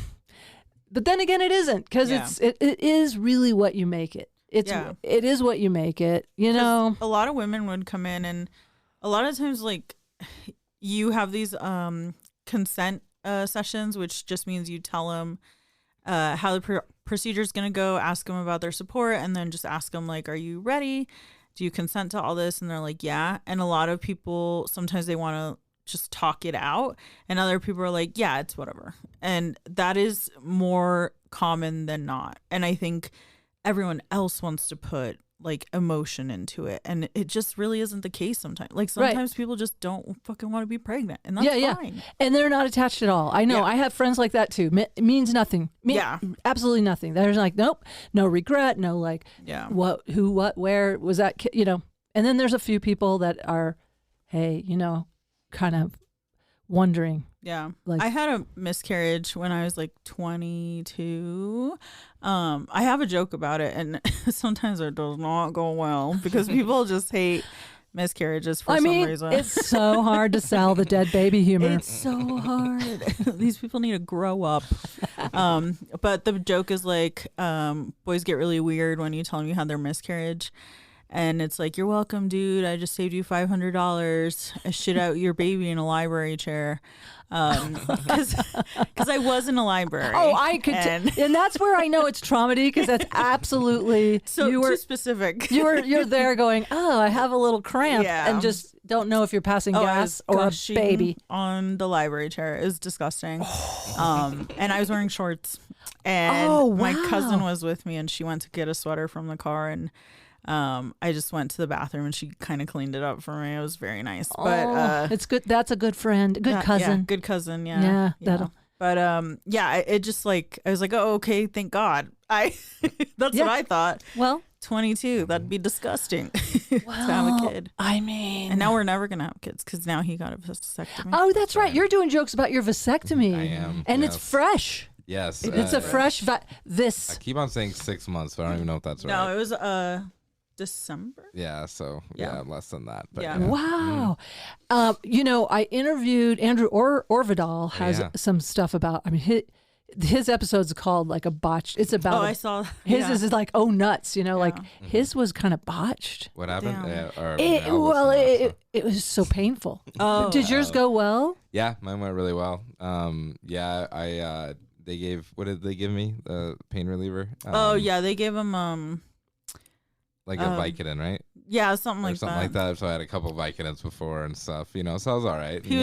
then again, it isn't, because it is really what you make it. It is what you make it, A lot of women would come in, and a lot of times, like, you have these consent sessions, which just means you tell them how the procedure is going to go, ask them about their support, and then just ask them, like, are you ready? Do you consent to all this? And they're like, yeah. And a lot of people, sometimes they want to just talk it out, and other people are like, yeah, it's whatever. And that is more common than not. And I think everyone else wants to put like emotion into it, and it just really isn't the case sometimes. Like, sometimes people just don't fucking want to be pregnant, and that's fine. And they're not attached at all. I know. I have friends like that too. Means nothing. Absolutely nothing. They're like, nope, no regret, no, like, what, who, what, where was that kid, And then there's a few people that are, hey, kind of wondering. Yeah. Like, I had a miscarriage when I was like 22. I have a joke about it, and sometimes it does not go well because people just hate miscarriages for some reason. It's so hard to sell the dead baby humor. It's so hard. These people need to grow up. But the joke is like, boys get really weird when you tell them you had their miscarriage. And it's like, you're welcome, dude. I just saved you $500. I shit out your baby in a library chair. Because I was in a library. Oh, I could. And that's where I know it's TROMEDY, because that's absolutely. So you were too specific. You're there going, oh, I have a little cramp, and just don't know if you're passing gas or a baby on the library chair. It was disgusting. And I was wearing shorts. And my cousin was with me, and she went to get a sweater from the car, and I just went to the bathroom, and she kind of cleaned it up for me. It was very nice. But it's good. That's a good friend, good cousin. Yeah, good cousin. Yeah. That'll. But it just like, I was like, oh, okay, thank God. That's what I thought. Well, 22, that'd be disgusting to have a kid. I mean, and now we're never gonna have kids because now he got a vasectomy. Oh, that's right. You're doing jokes about your vasectomy. I am, and it's fresh. Yes, it's a fresh. I keep on saying 6 months, but I don't even know if that's right. No, it was December. Yeah, so less than that. But Wow. I interviewed Andrew Orvidal has some stuff about. I mean, his episode's called like a botched. It's about. I saw his is like nuts. Like his was kind of botched. What happened? It was so painful. Oh, did yours go well? Yeah, mine went really well. They gave, what did they give me? The pain reliever. They gave him like a Vicodin, right? Yeah, something Or like something that. like that. So I had a couple Vicodins before and stuff, you know, so I was all right. He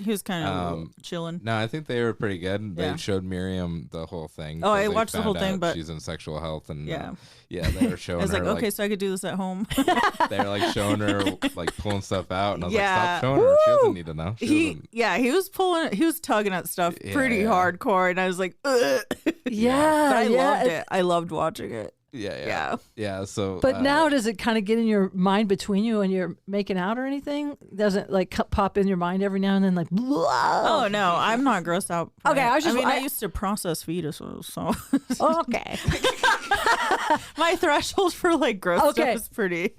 was kind of chilling. No, I think they were pretty good. Yeah. They showed Miriam the whole thing. Oh, 'cause I they watched the whole found thing, out but she's in sexual health, and yeah, they were showing I was her like, okay, so I could do this at home. they were like showing her like pulling stuff out, and I was like, Yeah. stop showing her. She doesn't need to know. He was tugging at stuff pretty hardcore, and I was like, ugh. Yeah, But I yeah. loved it. I loved watching it. Yeah. So, But now, does it kind of get in your mind between you when you're making out or anything? Doesn't like pop in your mind every now and then, like, whoa. Oh no, I'm not grossed out. Okay, I used to process fetuses, so Okay. my threshold for like gross stuff is pretty.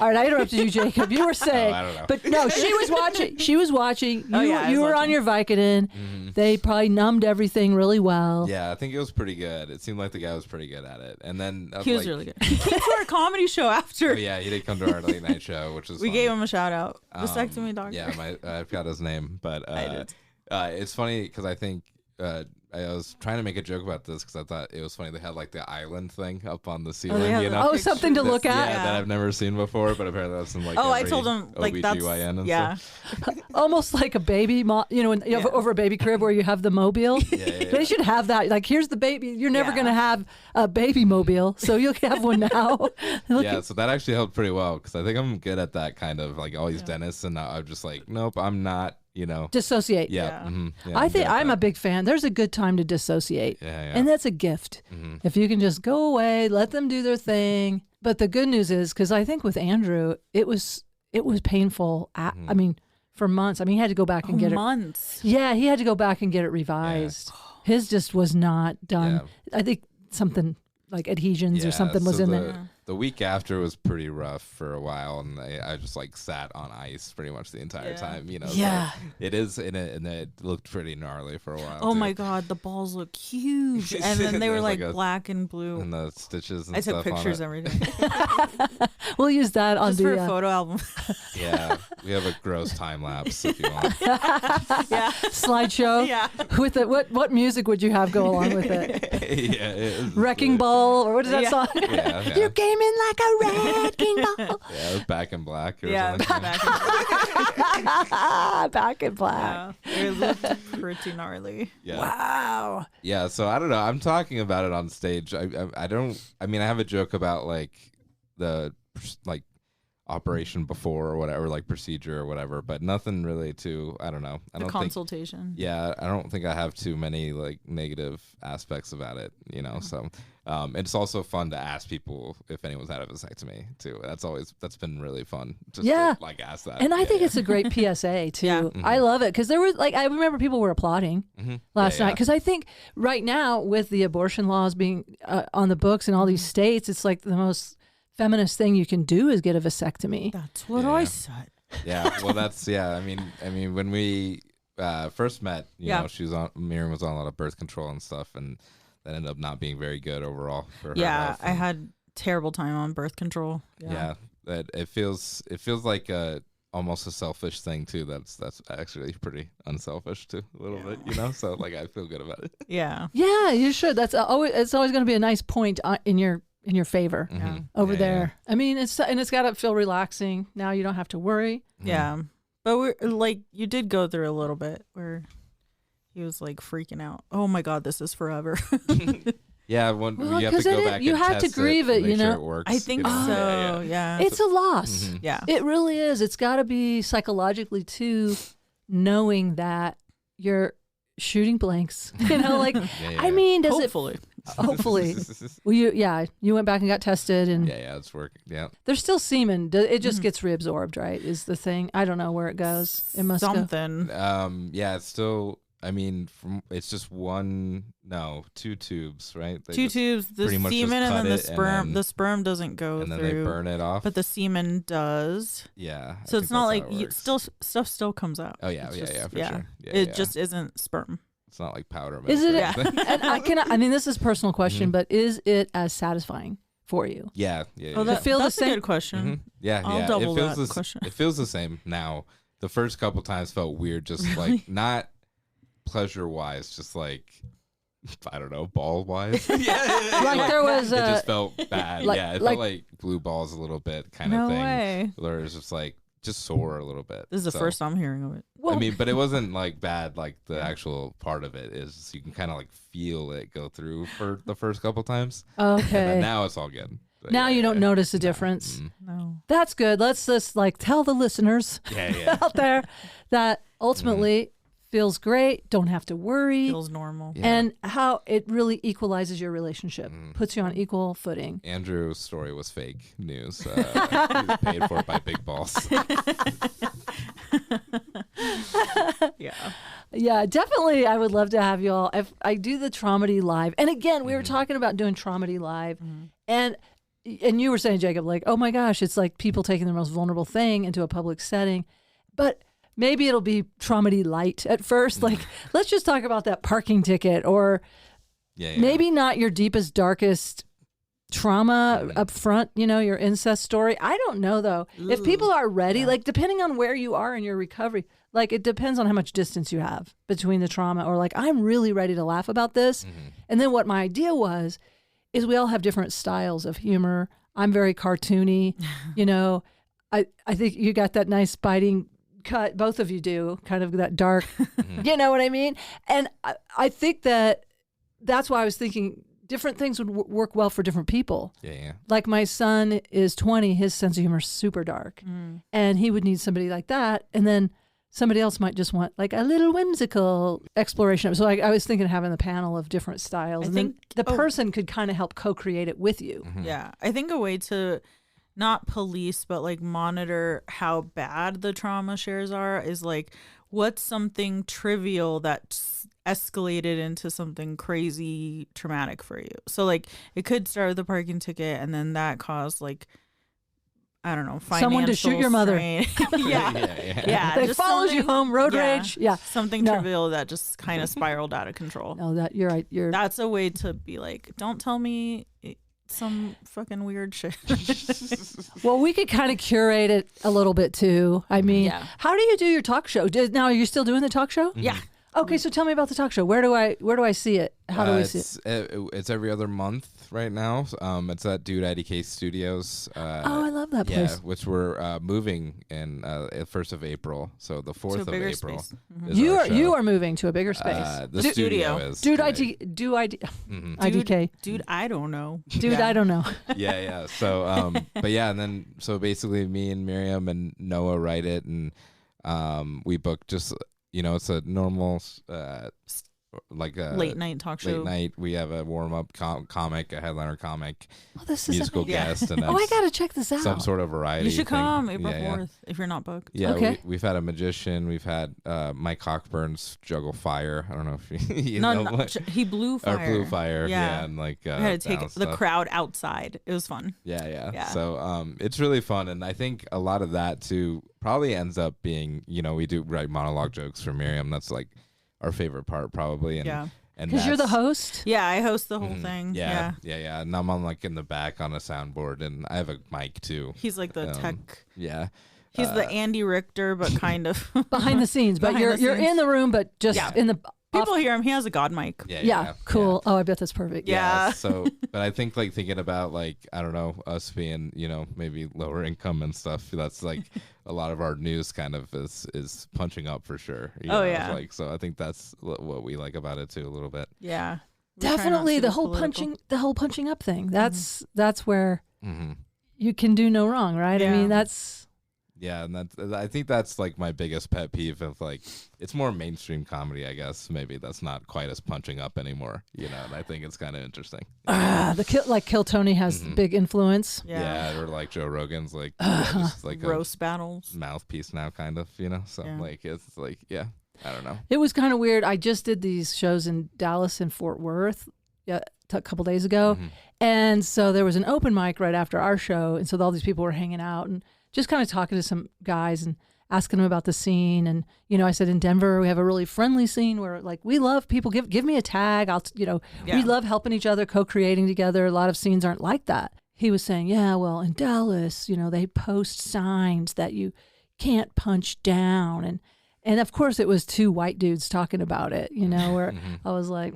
All right, I interrupted you, Jacob. You were saying, I don't know. but no, she was watching. She was watching. You were on your Vicodin. They probably numbed everything really well. Yeah, I think it was pretty good. It seemed like the guy was pretty good at it, and then He was really good. He came to our comedy show after. Oh yeah, he did come to our late night show, which was We fun. gave him a shout out. Vasectomy doctor. Yeah, I forgot his name, but I did. It's funny because I think I was trying to make a joke about this because I thought it was funny. They had like the island thing up on the ceiling, you know? Oh, something to look at. Yeah, that I've never seen before, but apparently that's in like I every told him like that's OBGYN and yeah. stuff. Almost like a baby, you know, when you have over a baby crib where you have the mobile. They should have that. Like, here's the baby. You're never going to have a baby mobile, so you'll have one now. So that actually helped pretty well because I think I'm good at that kind of like all these dentists, and I'm just like, nope, I'm not. You know, dissociate. Yeah. I think I'm a big fan. There's a good time to dissociate. And that's a gift. If you can just go away, let them do their thing. But the good news is, because I think with Andrew, it was painful. I mean, for months. I mean, he had to go back and get months. Yeah, he had to go back and get it revised. His just was not done. I think something like adhesions or something was in there. The week after was pretty rough for a while, and I just like sat on ice pretty much the entire time. You know, yeah, so it is, and it looked pretty gnarly for a while. Oh my god, the balls look huge, and then they were like black and blue, and the stitches. And I took stuff pictures, on it. everything. We'll use that on just for a photo album. Yeah, we have a gross time lapse if you want. Yeah, slideshow. Yeah, with it, what music would you have go along with it? Wrecking Ball, or what is that song? Yeah. You came in like a wrecking ball. Yeah, it was Back in Black. Or something. Back in Black. Back in Black. Yeah, it looked pretty gnarly. Yeah. Wow. Yeah, so I don't know. I'm talking about it on stage. I don't. I mean, I have a joke about like the like operation before or whatever, like procedure or whatever, but nothing really too. I don't know. I don't consultation. Yeah, I don't think I have too many like negative aspects about it. You know, so. It's also fun to ask people if anyone's had a vasectomy too. That's been really fun. Just to, like ask that. And I think it's a great PSA too. Yeah. I love it because there were like I remember people were applauding last night because I think right now with the abortion laws being on the books in all these states, it's like the most feminist thing you can do is get a vasectomy. That's what I said. Yeah, well, that's I mean, when we first met, you know, Miriam was on a lot of birth control and stuff, and that ended up not being very good overall for her. Yeah, I had terrible time on birth control. Yeah, that it feels like almost a selfish thing too. That's actually pretty unselfish too, a little bit, you know. So like, I feel good about it. Yeah, you should. It's always going to be a nice point in your favor over there. I mean, it's got to feel relaxing. Now you don't have to worry. Yeah, but we're like, you did go through a little bit where he was like freaking out. Oh my god, this is forever. Yeah, you have to go back. You and have to test grieve it. make you know, sure it works, I think you know? so. Yeah, it's a loss. Yeah, it really is. It's got to be psychologically too, knowing that you're shooting blanks. You know, like I mean, does hopefully. Hopefully. Well, you went back and got tested, and it's working. Yeah, there's still semen. It just gets reabsorbed, right? Is the thing. I don't know where it goes. It must something. Yeah, it's still. I mean, it's just two tubes, right? They two tubes. The semen and then the sperm. The sperm doesn't go and through. And then they burn it off. But the semen does. Yeah. So it's not like stuff still comes out. Oh yeah, for sure. Yeah, it just isn't sperm. It's not like powder. Is it? And I mean, this is a personal question, but is it as satisfying for you? Yeah. Oh, that's a good question. Yeah, I'll double that question. It feels the same now. The first couple times felt weird, just like not pleasure wise, just like I don't know, ball wise. Like there was it just felt bad. like- It like- felt like blue balls a little bit kind No of thing. way. Where it's just like just sore a little bit. This is the So, first I'm hearing of it. well, I mean, but it wasn't like bad. Like the actual part of it is you can kind of like feel it go through for the first couple times. And okay. then now it's all good. But Now yeah, you don't yeah. notice a difference. Mm. No. That's good. Let's just like tell the listeners Yeah. out there that ultimately feels great. Don't have to worry. Feels normal. Yeah. And how it really equalizes your relationship, puts you on equal footing. Andrew's story was fake news. He was paid for by big balls. Yeah. Yeah, definitely. I would love to have you all. If I do the TROMEDY live, and again, we were talking about doing TROMEDY live, and you were saying, Jacob, like, oh my gosh, it's like people taking their most vulnerable thing into a public setting, but maybe it'll be TROMEDY light at first. Like, let's just talk about that parking ticket, or Yeah. maybe not your deepest, darkest trauma up front, your incest story. I don't know though. If people are ready, like depending on where you are in your recovery, like it depends on how much distance you have between the trauma, or like I'm really ready to laugh about this. And then what my idea was is we all have different styles of humor. I'm very cartoony, I think you got that nice biting cut. Both of you do, kind of that dark, you know what I mean? And I think that's why I was thinking different things would work well for different people. Yeah. Like my son is 20, his sense of humor is super dark, and he would need somebody like that. And then somebody else might just want like a little whimsical exploration. So I was thinking of having the panel of different styles. I And then think- the person could kind of help co-create it with you. Yeah. I think a way to not police, but like monitor how bad the trauma shares are is like, what's something trivial that's escalated into something crazy traumatic for you? So like it could start with a parking ticket, and then that caused like, I don't know, Someone to shoot your mother. strain. Yeah. Yeah. They just followed you something- home, road yeah. rage. Yeah. Something No. trivial that just kind of spiraled out of control. No, that you're right. That's a way to be like, don't tell me some fucking weird shit. Well, we could kind of curate it a little bit too. I mean, Yeah. how do you do your talk show? Now, are you still doing the talk show? Yeah. Okay, so tell me about the talk show. Where do I see it? How do we see it? It's every other month right now. It's at Dude IDK Studios. Oh, I love that Yeah, place. which we're moving in 1st of April. So the 4th To a of bigger April. space. is You our are show. moving to a bigger space. The Dude- studio studio. is. Dude, right. IDK. Dude, I don't know. Dude, Yeah. I don't know. Yeah. So, but yeah, and then so basically, me and Miriam and Noah write it, and we book just it's a normal like a Late night talk show. Late night. We have a warm up comic, a headliner comic, Oh, this is musical amazing. guest, and Oh, I gotta check this out. some sort of variety. You should thing. come April Yeah, 4th if you're not booked. Yeah, Okay. we've had a magician. We've had Mike Cockburn's juggle fire. I don't know if you No, know what. he blew fire. Or blue fire. Yeah. And like We had to take balance the stuff. crowd outside. It was fun. Yeah. Yeah. So it's really fun, and I think a lot of that too probably ends up being we do write monologue jokes for Miriam. That's like our favorite part probably. And, Yeah. and Because you're the that's- host. Yeah, I host the whole Mhm. thing. Yeah. And I'm on like in the back on a soundboard, and I have a mic too. He's like the Um, tech. Yeah. He's the Andy Richter, but kind of. Behind the scenes, but Behind the you're scenes. in the room, but just Yeah. in the People hear him. He has a god mic. Yeah, cool. Oh, I bet that's perfect. Yeah. So, but I think like thinking about like I don't know us being maybe lower income and stuff. That's like a lot of our news kind of is punching up for sure. You Oh, know? yeah. Like so, I think that's what we like about it too a little bit. Yeah. We try not Definitely to the be whole political. punching up thing. That's where Mm-hmm. you can do no wrong, right? I Yeah. mean, that's Yeah, and I think that's like my biggest pet peeve of like it's more mainstream comedy, I guess. Maybe that's not quite as punching up anymore, and I think it's kind of interesting. Kill Tony has Mhm. big influence. Yeah. Or like Joe Rogan's like just like a Roast battles. mouthpiece now, kind of, So Yeah. like it's like I don't know. It was kind of weird. I just did these shows in Dallas and Fort Worth a couple days ago. Mhm. And so there was an open mic right after our show. And so all these people were hanging out and just kind of talking to some guys and asking them about the scene. And, I said in Denver, we have a really friendly scene where like, we love people. Give me a tag. Yeah. We love helping each other, co-creating together. A lot of scenes aren't like that. He was saying, yeah, well, in Dallas, they post signs that you can't punch down. And of course, it was two white dudes talking about it, where I was like,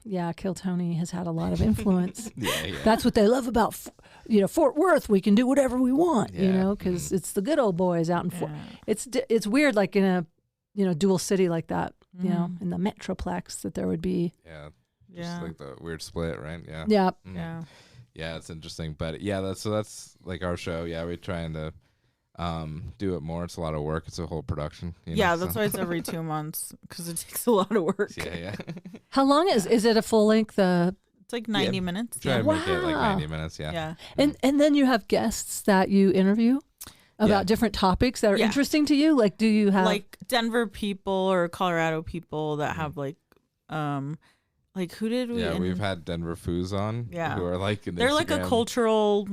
yeah, Kill Tony has had a lot of influence. Yeah. That's what they love about, Fort Worth. We can do whatever we want, because it's the good old boys out in Fort. It's weird, like in a, dual city like that, in the Metroplex, that there would be. Yeah. Just like the weird split, right? Yeah. Yeah. Yeah. Yeah, it's interesting. But yeah, that's like our show. Yeah, we're trying to do it more. It's a lot of work. It's a whole production. That's why it's every 2 months, because it takes a lot of work. Yeah. How long is it a full length? It's like 90 minutes. Try to make it like 90 minutes. Yeah. Yeah. And then you have guests that you interview about different topics that are interesting to you. Like, do you have like Denver people or Colorado people that have like who did we? Yeah, we've had Denver Foos on. Yeah. Who are like they're like a cultural.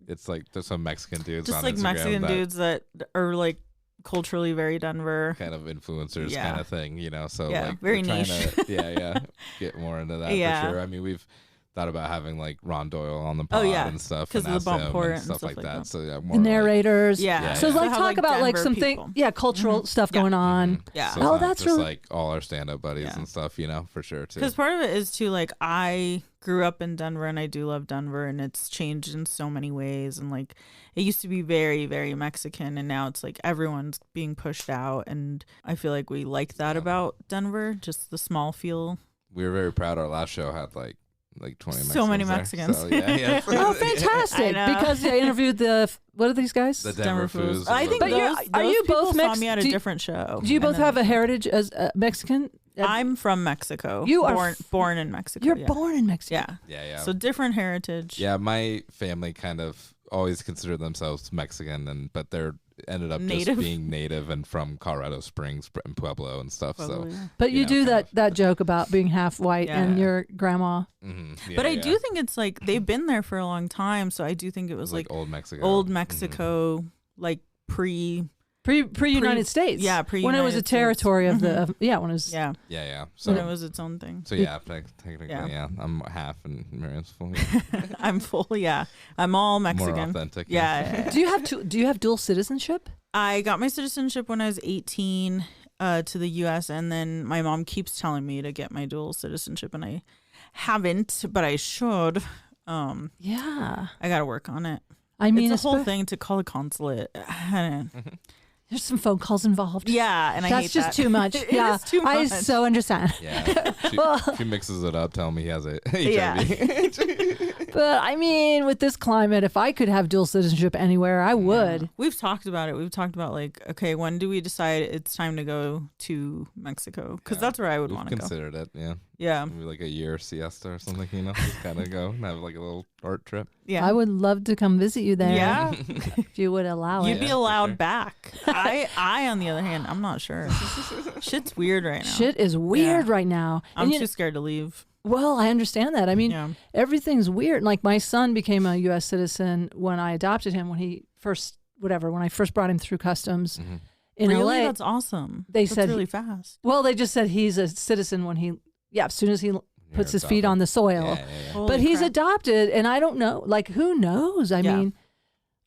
It's like there's some Mexican dudes just on like Instagram Mexican dudes that are like culturally very Denver kind of influencers kind of thing, So like very we're niche. Trying to, get more into that for sure. I mean, we've thought about having like Ron Doyle on the pod and stuff, because of the bump port and stuff like that. So more the narrators. So like talk about like Denver something, cultural stuff going on. Yeah. So that's just really like all our stand-up buddies and stuff, for sure too. Because part of it is too, like, I grew up in Denver and I do love Denver, and it's changed in so many ways. And like, it used to be very, very Mexican, and now it's like everyone's being pushed out. And I feel like we like that about Denver, just the small feel. We were very proud. Our last show had like 20 Mexicans. So many there. Mexicans. So, yeah. Oh, fantastic! Because I interviewed what are these guys? The Denver Foos. I think But are you both saw me at a different show. Do you both have a heritage as Mexican? I'm from Mexico. You are born in Mexico. You're born in Mexico. Yeah. So different heritage. Yeah, my family kind of always considered themselves Mexican, but they're ended up native. just being native and from Colorado Springs and Pueblo and stuff. But you do that joke about being half white and your grandma. But I do think it's like they've been there for a long time, so I do think it was like old Mexico. Old Mexico, like pre-United States. Yeah, when it was a territory of the when it was So when it was its own thing. So technically, I'm half and Miriam's full. I'm full. Yeah, I'm all Mexican. More authentic. Yeah. Do you have dual citizenship? I got my citizenship when I was 18 to the U.S. and then my mom keeps telling me to get my dual citizenship, and I haven't, but I should. I got to work on it. I mean, it's a whole thing to call the consulate. There's some phone calls involved. Yeah, and I hate that's just that. too much. It is too much. I so understand. Yeah, she mixes it up, telling me he has a HIV. Yeah. But I mean, with this climate, if I could have dual citizenship anywhere, I would. Yeah. We've talked about it. We've talked about like, okay, when do we decide it's time to go to Mexico? Because that's where I would want to go. Considered it. Yeah. Yeah. Maybe like a year siesta or something. Just kind of go and have like a little art trip. Yeah. I would love to come visit you there. Yeah. If you would allow it. You'd be allowed back. I, on the other hand, I'm not sure. Shit's weird right now. Shit is weird right now. I'm too scared to leave. Well, I understand that. I mean, everything's weird. Like my son became a U.S. citizen when I adopted him, when I first brought him through customs in really? LA. That's awesome. That's said really fast. Well, they just said he's a citizen when as soon as he puts his feet on the soil. Yeah. But he's adopted, and I don't know. Like, who knows? I mean,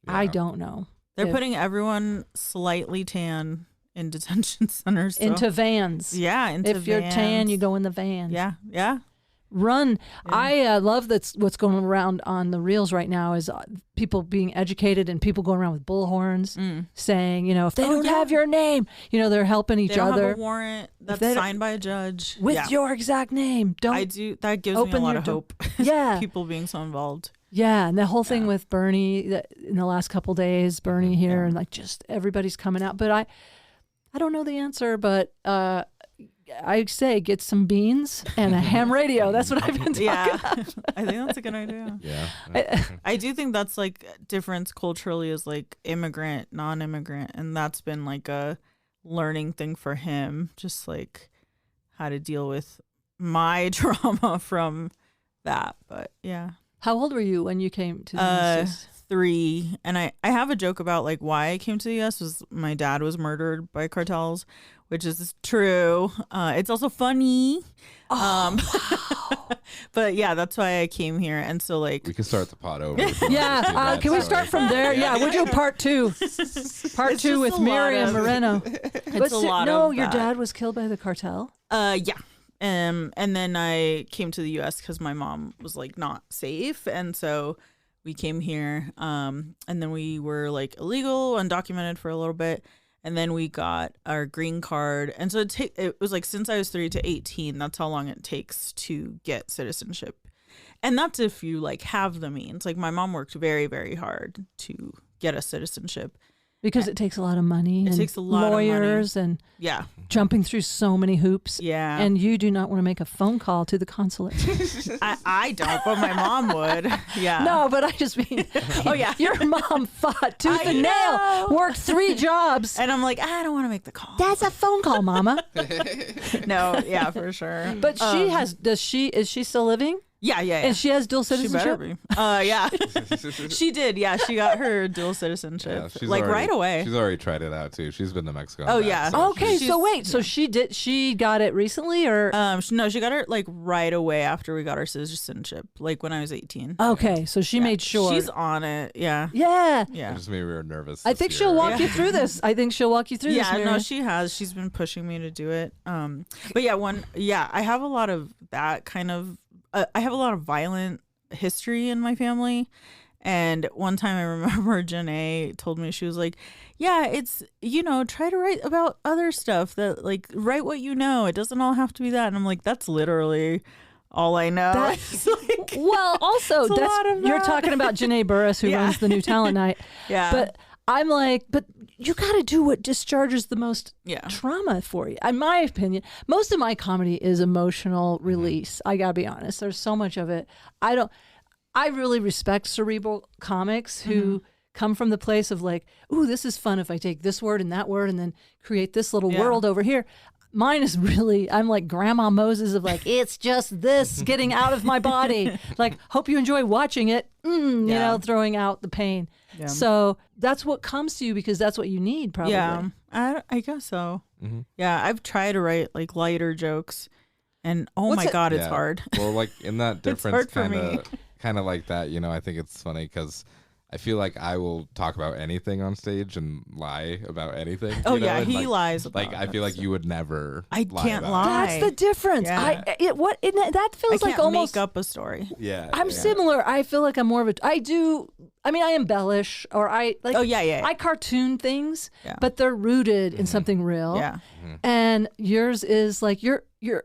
I don't know. They're putting everyone slightly tan in detention centers. So. Into vans. Yeah, into if you're tan, you go in the vans. Yeah. Run. Yeah. I love that's what's going around on the reels right now is people being educated and people going around with bullhorns saying, if they don't have your name, they're helping each other. They don't have a warrant that's signed by a judge. With your exact name. That gives me a lot of hope. Yeah. People being so involved. Yeah, and the whole thing with Bernie in the last couple days, Bernie here, and like just everybody's coming out. But I don't know the answer, but I say get some beans and a ham radio. That's what I've been talking about. I think that's a good idea. Yeah. I do think that's like difference culturally is like immigrant, non-immigrant. And that's been like a learning thing for him, just like how to deal with my trauma from that. But yeah. How old were you when you came to the United States? 3, and I have a joke about like why I came to the US was my dad was murdered by cartels, which is true. It's also funny. But yeah, that's why I came here. And so like We can start the pod over. if you want Yeah, to do that can we story. start from there? Yeah, we'll do part 2. Part 2 with just a lot Miriam of- Moreno. it's a lot no, of your that. dad was killed by the cartel? Yeah. And then I came to the US because my mom was like not safe. And so we came here. And then we were like illegal, undocumented for a little bit. And then we got our green card. And so it was like since I was 3 to 18, that's how long it takes to get citizenship. And that's if you like have the means. Like my mom worked very, very hard to get us citizenship. Because it takes a lot of money. It takes a lot of money. lawyers and Yeah. jumping through so many hoops. Yeah. And you do not want to make a phone call to the consulate. I don't, but my mom would. Yeah. No, but I just mean, Oh, yeah. your mom fought tooth I and nail, know. worked 3 jobs. And I'm like, I don't want to make the call. That's a phone call, Mama. No, yeah, for sure. But she has. Is she still living? Yeah. And she has dual She citizenship. better be. Yeah. She did. Yeah, she got her dual citizenship she's like already- right away. She's already tried it out too. She's been to Mexico. Oh, and back, yeah. so Okay, She's- so wait, so she got it recently, or No, she got her like right away after we got our citizenship, like when I was 18. okay, so she made sure. She's on it. Yeah. Yeah, Yeah. Just maybe we were nervous. I this think year. she'll walk you through this. I think she'll walk you through this. Yeah, no, Miriam. she has. She's been pushing me to do it. But yeah, I have a lot of that kind of. I have a lot of violent history in my family, and one time I remember Janae told me, she was like, "Yeah, it's try to write about other stuff, that like write what you know. It doesn't all have to be that." And I'm like, that's literally all I know. That's- It's like, Well, also, It's a lot of you're that. talking about Janae Burris, who Yeah. runs the New Talent Night. yeah, But I'm like, but you got to do what discharges the most yeah, trauma for you. In my opinion, most of my comedy is emotional release. I gotta be honest. There's so much of it. I really respect cerebral comics who come from the place of like, ooh, this is fun if I take this word and that word and then create this little Yeah. world over here. Mine is really, I'm like Grandma Moses of like, it's just this getting out of my body. Like, hope you enjoy watching it, Yeah. throwing out the pain. Yeah. So that's what comes to you because that's what you need, probably. yeah. I guess so. Yeah, I've tried to write like lighter jokes, and oh What's my it- god, it's Yeah. hard. Well, like in that It's difference, hard for me. kind of like that. I think it's funny because I feel like I will talk about anything on stage and lie about anything. Oh you know, yeah, and, he like, lies. About Like I feel like that you would never. I can't about lie. That's the difference. Yeah. That I feels like can't almost. make up a story. it. Yeah, I'm yeah. similar. I feel like I'm more of a. I embellish, or I like. Oh yeah. I cartoon things, Yeah. but they're rooted in something real. Yeah. And yours is like you're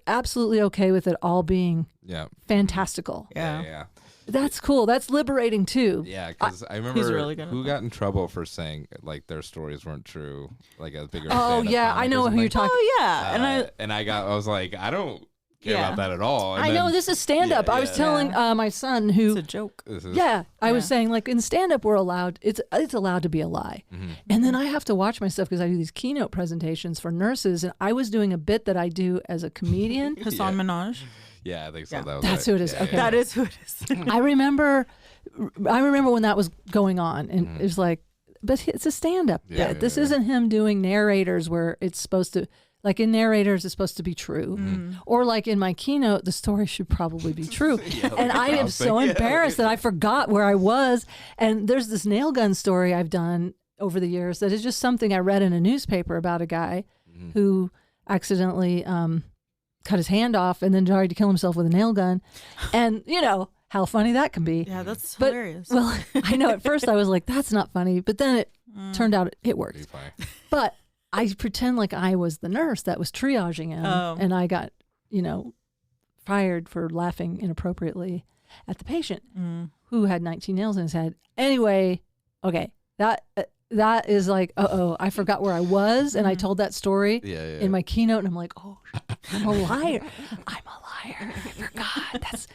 absolutely okay with it all being Yeah. fantastical. Yeah. Yeah. That's cool. That's liberating too. Yeah, because I remember really good at who that. got in trouble for saying like their stories weren't true, like a bigger. Oh stand-up yeah, comic I or know who you're something. talking. Oh yeah. And I was like, I don't care Yeah. about that at all. And I know then this is stand up. Yeah, I was yeah. telling my son who. It's a joke. this is- Yeah, I was Yeah. saying like in stand up we're allowed. It's allowed to be a lie, and then I have to watch my stuff because I do these keynote presentations for nurses, and I was doing a bit that I do as a comedian. Hassan Minaj. Yeah, I think so. Yeah. That was That's right. who it is. Yeah, Okay. yeah. That is who it is. I remember when that was going on, and it was like, but it's a stand up Yeah, bit. This yeah. isn't him doing narrators where it's supposed to. Like in narrators, it's supposed to be true. Or like in my keynote, the story should probably be true. And I am so embarrassed that I forgot where I was. And there's this nail gun story I've done over the years that is just something I read in a newspaper about a guy who accidentally cut his hand off and then tried to kill himself with a nail gun. And, how funny that can be. Yeah, that's But- hilarious. Well, I know at first I was like, that's not funny. But then it turned out it Be worked. fine. But I pretend like I was the nurse that was triaging him, Oh. and I got, fired for laughing inappropriately at the patient who had 19 nails in his head. Anyway, okay, that is like, I forgot where I was, and I told that story Yeah, yeah. in my keynote, and I'm like, oh, I'm a liar. I'm a liar. I forgot.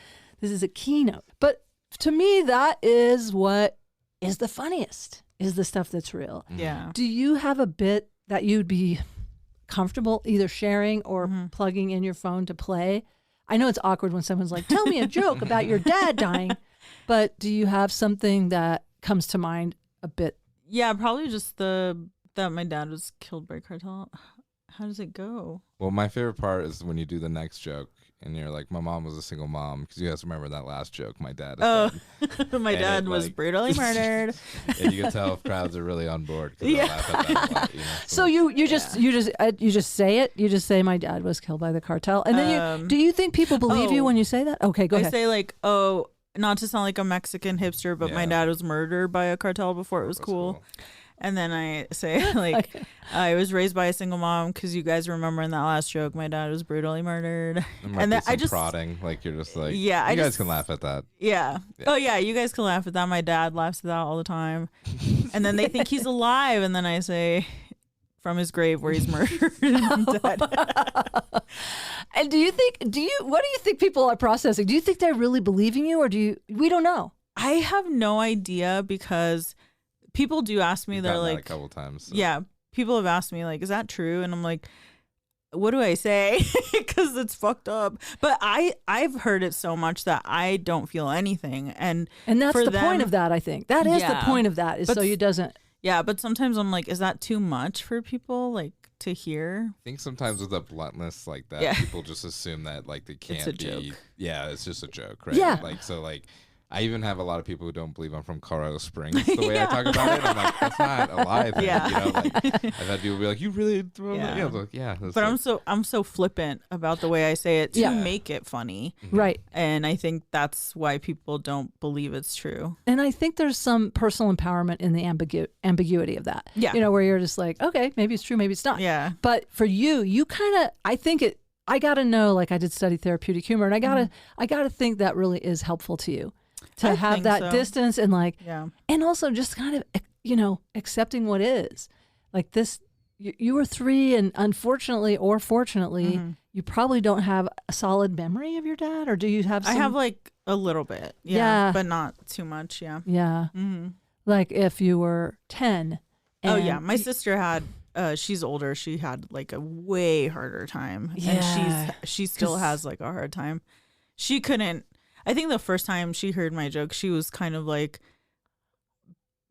This is a keynote. But to me, that is what is the funniest, is the stuff that's real. yeah. Do you have a bit that you'd be comfortable either sharing or plugging in your phone to play? I know it's awkward when someone's like, tell me a joke about your dad dying, but do you have something that comes to mind a bit. Yeah, probably just that my dad was killed by cartel. How does it go? Well, my favorite part is when you do the next joke and you're like, my mom was a single mom, because you guys remember that last joke. My dad. My dad was brutally murdered. And you can tell if crowds are really on board. Yeah. Laugh at that a lot, So you just say it. You just say my dad was killed by the cartel, and then do you think people believe you when you say that? Okay, go ahead. I say like, oh, not to sound like a Mexican hipster, but my dad was murdered by a cartel before it was cool. And then I say, like, I was raised by a single mom, because you guys remember in that last joke, my dad was brutally murdered. And then I just prodding, like you're just like, you guys can laugh at that. Yeah. Oh yeah, you guys can laugh at that. My dad laughs at that all the time. And then they think he's alive, and then I say, from his grave where he's murdered and dead. And what do you think people are processing? Do you think they're really believing you, or we don't know? I have no idea, because people do ask me, they're like, a couple times. So. Yeah, people have asked me, like, is that true? And I'm like, what do I say? Because it's fucked up. But I've heard it so much that I don't feel anything. And that's the point of that, I think. That is the point of that, is so you doesn't. Yeah, but sometimes I'm like, is that too much for people, like, to hear? I think sometimes with a bluntness like that, people just assume that, like, they can't be. Joke. Yeah, it's just a joke, right? Yeah. Like, so, like, I even have a lot of people who don't believe I'm from Colorado Springs. The way I talk about it, I'm like, that's not a lie thing. Yeah. You know, like, I've had people be like, you really throw that? Yeah, like, yeah. But I'm so flippant about the way I say it to make it funny. Right. And I think that's why people don't believe it's true. And I think there's some personal empowerment in the ambiguity of that. Yeah. You know, where you're just like, okay, maybe it's true, maybe it's not. Yeah. But for you kind of, I got to know, like, I did study therapeutic humor, and I got to think that really is helpful to you. To have that distance and like, and also just kind of, you know, accepting what is. Like this, you were 3, and unfortunately or fortunately, you probably don't have a solid memory of your dad, or do you have some? I have like a little bit, but not too much, Yeah. Mm-hmm. Like if you were 10. My sister had, she's older, she had like a way harder time. And she still has like a hard time. She couldn't. I think the first time she heard my joke, she was kind of like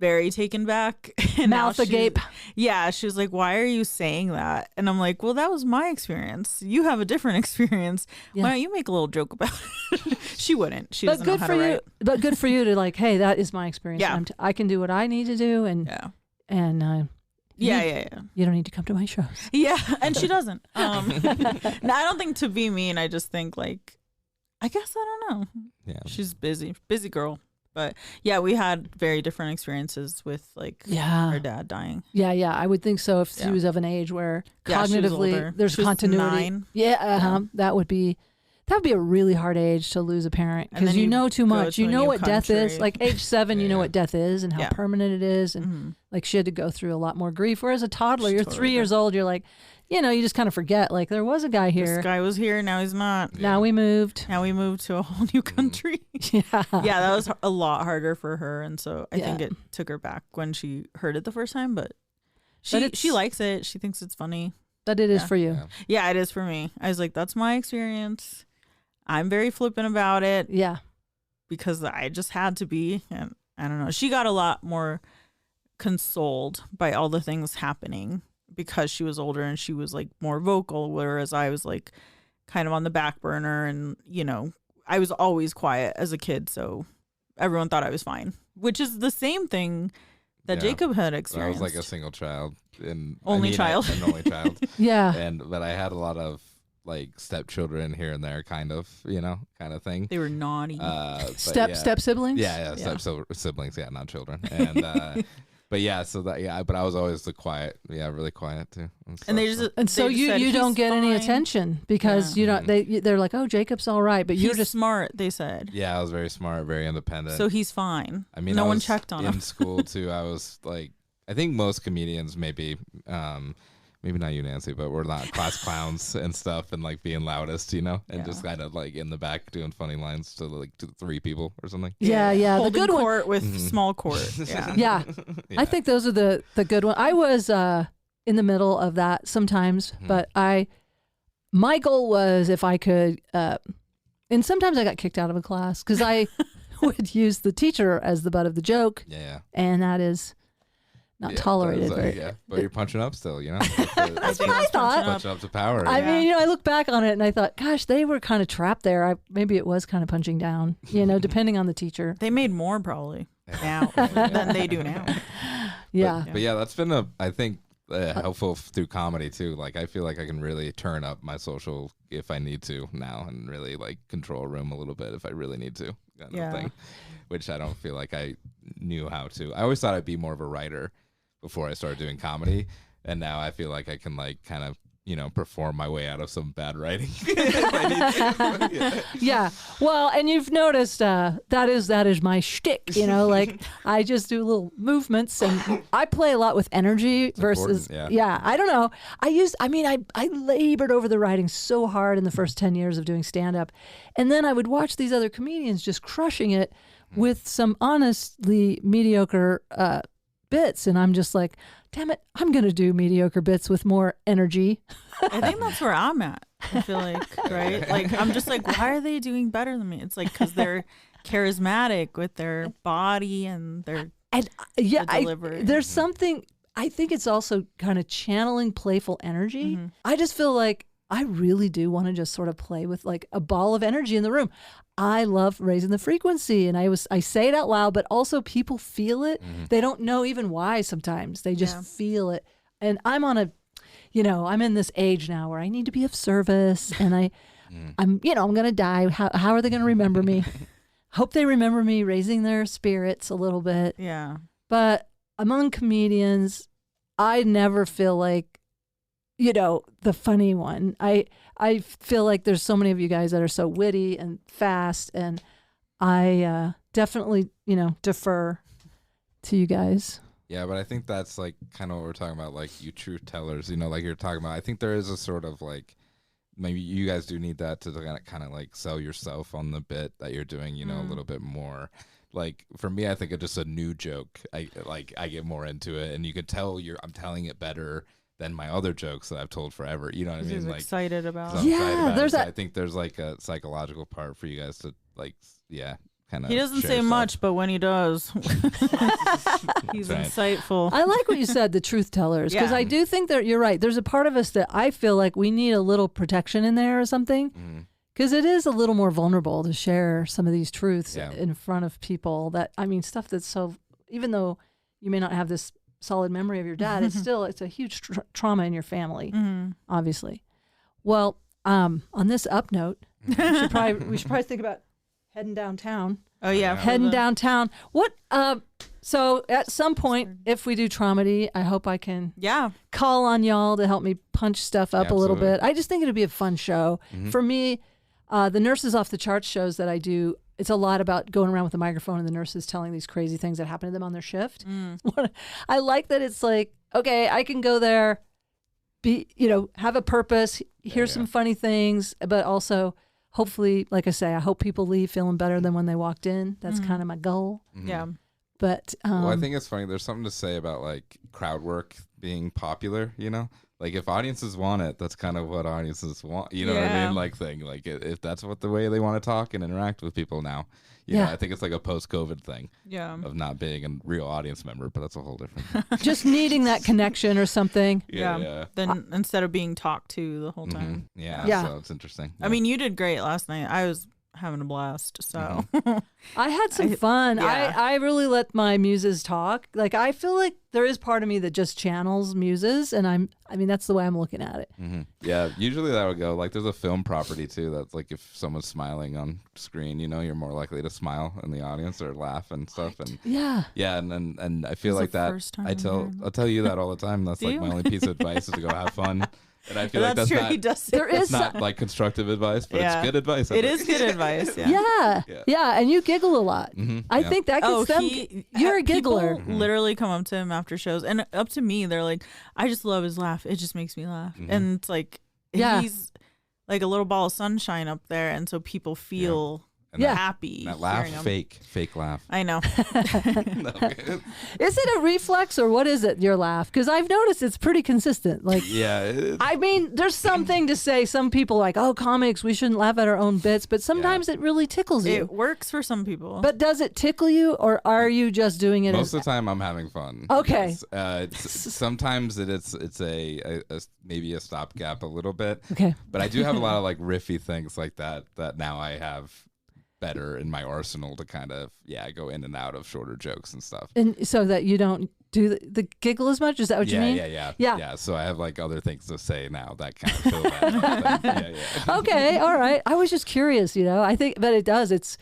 very taken back. And mouth agape. Yeah, she was like, why are you saying that? And I'm like, well, that was my experience. You have a different experience. Yeah. Why don't you make a little joke about it? She wouldn't. She doesn't know how to write. But good for you to like, hey, that is my experience. Yeah. I can do what I need to do. And you don't need to come to my shows. Yeah, and she doesn't. No, I don't think to be mean. I just think like, I guess I don't know. Yeah, she's busy girl. But yeah, we had very different experiences with like her dad dying. Yeah, I would think so if she was of an age where cognitively there's continuity. 9. That would be a really hard age to lose a parent, because you know too much. You know what death is. Like age 7, you know what death is and how permanent it is, and like she had to go through a lot more grief. Whereas a toddler, you're 3 years old, you're like, you know, you just kind of forget, like, there was a guy here. This guy was here, now he's not. Now we moved. Now we moved to a whole new country. Yeah, that was a lot harder for her, and so I think it took her back when she heard it the first time, but she likes it. She thinks it's funny. But it is for you. Yeah, it is for me. I was like, that's my experience. I'm very flippant about it. Yeah. Because I just had to be, and I don't know. She got a lot more consoled by all the things happening, because she was older and she was like more vocal, whereas I was like kind of on the back burner, and you know, I was always quiet as a kid, so everyone thought I was fine, which is the same thing that Jacob had experienced. I was like a single child, and only child. Yeah. But I had a lot of like stepchildren here and there, kind of thing. They were naughty. Step siblings. Yeah. Step siblings. Yeah, not children. And but yeah, so that but I was always the quiet, really quiet too. And so you don't get any attention because you don't. They're like, oh, Jacob's all right, but you're just smart. They said. Yeah, I was very smart, very independent. So he's fine. I mean, no one checked on him in school too. I was like, I think most comedians maybe not you, Nancy, but we're not class clowns and stuff, and like being loudest, and just kind of like in the back doing funny lines to 3 people or something. Yeah. The good court with small court. Yeah. I think those are the good ones. I was in the middle of that sometimes, but my goal was if I could, and sometimes I got kicked out of a class because I would use the teacher as the butt of the joke, Yeah. and that is not tolerated. But you're punching up still, you know? That's what I thought. Punching up to power. I mean, I look back on it and I thought, gosh, they were kind of trapped there. Maybe it was kind of punching down, depending on the teacher. They made more probably now than they do now. Yeah. But yeah, that's been I think helpful through comedy too. Like I feel like I can really turn up my social if I need to now, and really like control a room a little bit if I really need to, kind of thing. Which I don't feel like I knew how to. I always thought I'd be more of a writer before I started doing comedy, and now I feel like I can like kind of perform my way out of some bad writing. Yeah. Well, and you've noticed that is my shtick. Like I just do little movements, and I play a lot with energy versus. I don't know. I labored over the writing so hard in the first 10 years of doing stand up, and then I would watch these other comedians just crushing it with some honestly mediocre bits, and I'm just like, damn it, I'm gonna do mediocre bits with more energy. I think that's where I'm at. I feel like, right? Like I'm just like, why are they doing better than me? It's like because they're charismatic with their body and their delivery. There's something. I think it's also kind of channeling playful energy. Mm-hmm. I just feel like I really do want to just sort of play with like a ball of energy in the room. I love raising the frequency, and I say it out loud, but also people feel it. Mm-hmm. They don't know even why sometimes. They just feel it. And I'm on I'm in this age now where I need to be of service, and I'm going to die. How are they going to remember me? Hope they remember me raising their spirits a little bit. Yeah. But among comedians, I never feel like, the funny one. I feel like there's so many of you guys that are so witty and fast, and I definitely, defer to you guys. Yeah, but I think that's like kind of what we're talking about, like you truth tellers, like you're talking about. I think there is a sort of like, maybe you guys do need that to kind of like sell yourself on the bit that you're doing, a little bit more. Like for me, I think it's just a new joke. I get more into it, and you can tell I'm telling it better than my other jokes that I've told forever. You know what I mean? Like excited about. I think there's like a psychological part for you guys to like, kind of. He doesn't say much, but when he does, he's insightful. I like what you said, the truth tellers, because I do think that you're right. There's a part of us that I feel like we need a little protection in there or something, because it is a little more vulnerable to share some of these truths in front of people. Stuff that's so, even though you may not have this solid memory of your dad, it's a huge trauma in your family, obviously. Well, on this up note, we should probably think about heading downtown. Oh yeah, heading downtown. What? So at some point, if we do TROMEDY, I hope I can call on y'all to help me punch stuff up a little bit. I just think it'd be a fun show for me. The Nurses Off the Charts shows that I do, it's a lot about going around with a microphone and the nurses telling these crazy things that happen to them on their shift. I like that it's like, okay, I can go there, have a purpose, hear some funny things, but also hopefully, like I say, I hope people leave feeling better than when they walked in. That's kind of my goal. Yeah. But well, I think it's funny. There's something to say about like crowd work being popular, Like if audiences want it, that's kind of what audiences want. You know what I mean? Like thing. Like if that's what the way they want to talk and interact with people now. You know, I think it's like a post-COVID thing. Yeah. Of not being a real audience member, but that's a whole different thing. Just needing that connection or something. Yeah. Then instead of being talked to the whole time. Yeah. So it's interesting. I mean, you did great last night. I was having a blast. So I had some fun. I really let my muses talk. Like I feel like there is part of me that just channels muses, and that's the way I'm looking at it. Yeah, usually that would go like there's a film property too. That's like if someone's smiling on screen, you're more likely to smile in the audience or laugh and stuff. And and I feel like that. I'll tell you that all the time. That's like my only piece of advice is to go have fun. And I feel like that's true. not, He does it's not like constructive advice, but it's good advice. It is good advice. Yeah, and you giggle a lot. I think that gets them. You're a giggler. People literally come up to him after shows, and up to me, they're like, "I just love his laugh. It just makes me laugh." And it's like he's like a little ball of sunshine up there, and so people feel And Yeah. happy. That laugh, hearing 'em. fake laugh. I know. No, Is it a reflex or what is it, your laugh? Because I've noticed it's pretty consistent. Like, yeah. I mean, there's something to say. Some people are like, oh, comics, we shouldn't laugh at our own bits, but sometimes it really tickles you. It works for some people. But does it tickle you, or are you just doing it? Most of the time, I'm having fun. Okay. Yes. Sometimes it's a maybe a stopgap a little bit. Okay. But I do have a lot of like riffy things like that now I have better in my arsenal to kind of go in and out of shorter jokes and stuff. And so that you don't do the giggle as much? Is that what you mean? Yeah. So I have like other things to say now that kind of fill that out. Yeah. Okay, all right. I was just curious, I think, but it does. It's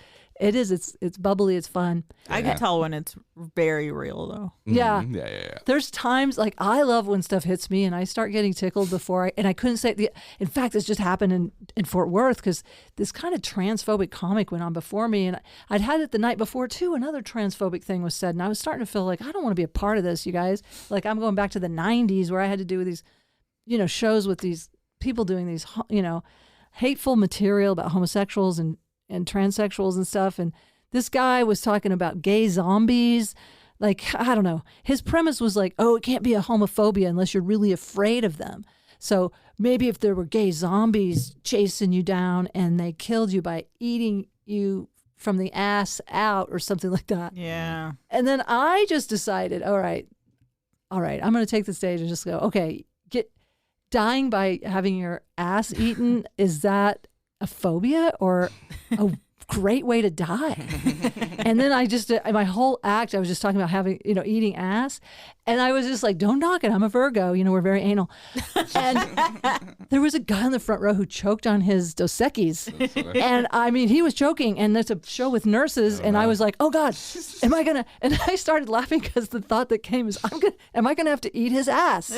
bubbly. It's fun. I can tell when it's very real, though. Yeah. Mm-hmm. Yeah. There's times like I love when stuff hits me and I start getting tickled before I couldn't say in fact, this just happened in Fort Worth because this kind of transphobic comic went on before me, and I'd had it the night before too. Another transphobic thing was said, and I was starting to feel like I don't want to be a part of this, you guys. Like I'm going back to the 90s where I had to do with these, shows with these people doing these, hateful material about homosexuals and transsexuals and stuff. And this guy was talking about gay zombies. Like, I don't know. His premise was like, oh, it can't be a homophobia unless you're really afraid of them. So maybe if there were gay zombies chasing you down and they killed you by eating you from the ass out or something like that. Yeah. And then I just decided, all right, I'm going to take the stage and just go, okay, dying by having your ass eaten, is that a phobia or a great way to die? And then I just, my whole act, I was just talking about having, eating ass. And I was just like, don't knock it. I'm a Virgo. We're very anal. And there was a guy in the front row who choked on his Dos Equis. And I mean, he was choking, and there's a show with nurses. And I was like, oh God, am I going to, and I started laughing because the thought that came is, am I going to have to eat his ass?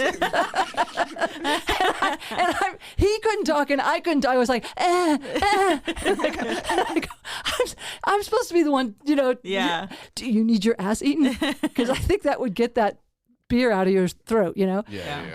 He couldn't talk and I couldn't talk. I was like, And I go, I'm supposed to be the one, Yeah. Do you need your ass eaten? Because I think that would get that beer out of your throat, Yeah.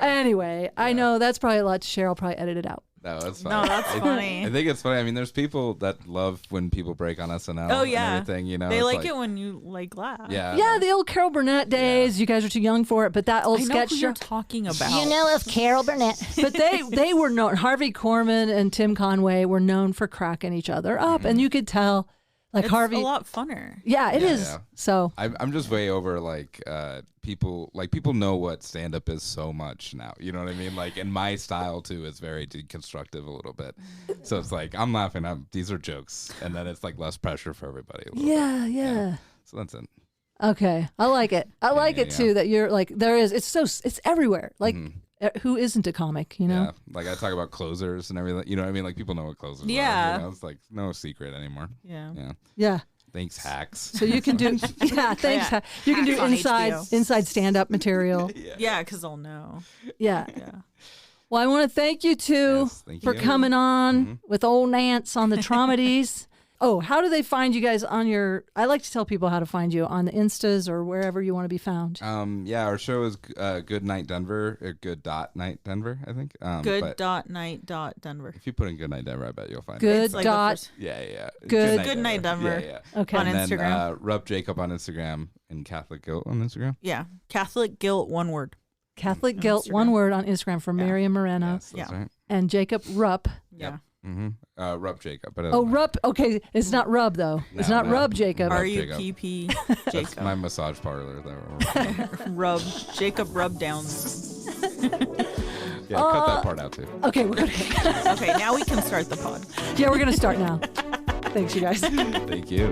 Anyway, I know that's probably a lot to share. I'll probably edit it out. No, that's fine. No, that's funny. I think it's funny. I mean, there's people that love when people break on SNL. Oh, yeah. And everything, They like it when you laugh. Yeah. Yeah, the old Carol Burnett days. You guys are too young for it, but that old I know sketch who show. you're talking about. of Carol Burnett. But they were known. Harvey Korman and Tim Conway were known for cracking each other up, and you could tell. Like it's Harvey, a lot funner. Yeah, it is. Yeah. So I'm just way over people know what stand up is so much now. You know what I mean? Like, and my style too is very deconstructive a little bit. So it's like I'm laughing. These are jokes, and then it's like less pressure for everybody. yeah. So that's it. Okay, I like it. I like it too that you're like there is. It's everywhere. Like who isn't a comic? Yeah, like I talk about closers and everything. You know what I mean? Like people know what closers are. It's like no secret anymore. Yeah. Thanks, hacks. So you can do thanks. Yeah. You can do Hacks on HBO. inside stand up material. Yeah, because I'll know. Yeah. Yeah. Well, I want to thank you too Yes, thank for you. coming on with old Nance on the TROMEDYs. Oh, how do they find you guys on your? I like to tell people how to find you on the Instas or wherever you want to be found. Our show is Goodnight Denver or Good.Night Denver, I think. Good.night.denver. If you put in Goodnight Denver, I bet you'll find it. Good It's like the dot. first- Yeah. Goodnight Denver. Yeah. Okay. On And then, Instagram. Rupp Jacob on Instagram and Catholic Guilt on Instagram. Yeah. Catholic guilt, one word. Catholic Guilt, Instagram. one word on Instagram from Miriam Moreno Yes, that's right. and Jacob Rupp. Yeah. Mm-hmm. Rupp Jacob. But Oh, Rupp. Okay, it's not Rub though. It's No, not no. Rub Jacob. Rupp RUPP That's Jacob. my massage parlor. Rub. Jacob rub downs. Yeah, cut that part out too. Okay, we're gonna. Okay, now we can start the pod. Yeah, we're gonna start now. Thanks, you guys. Thank you.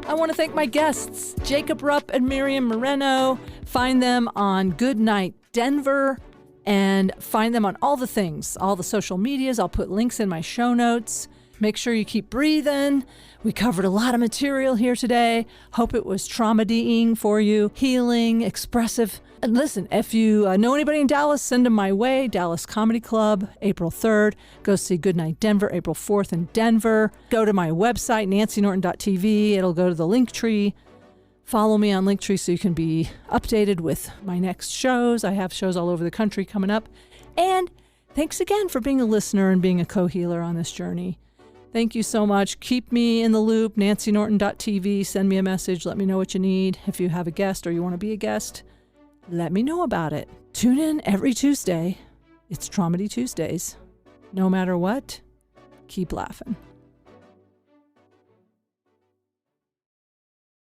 I want to thank my guests, Jacob Rupp and Miriam Moreno. Find them on Goodnight Denver and find them on all the things, all the social medias. I'll put links in my show notes. Make sure you keep breathing. We covered a lot of material here today. Hope it was traumadying for you, healing, expressive. And listen, if you know anybody in Dallas, send them my way. Dallas Comedy Club, April 3rd. Go see Goodnight Denver, April 4th in Denver. Go to my website, nancynorton.tv. It'll go to the link tree. Follow me on Linktree so you can be updated with my next shows. I have shows all over the country coming up. And thanks again for being a listener and being a co-healer on this journey. Thank you so much. Keep me in the loop, nancynorton.tv. Send me a message. Let me know what you need. If you have a guest or you want to be a guest, let me know about it. Tune in every Tuesday. It's TROMEDY Tuesdays. No matter what, keep laughing.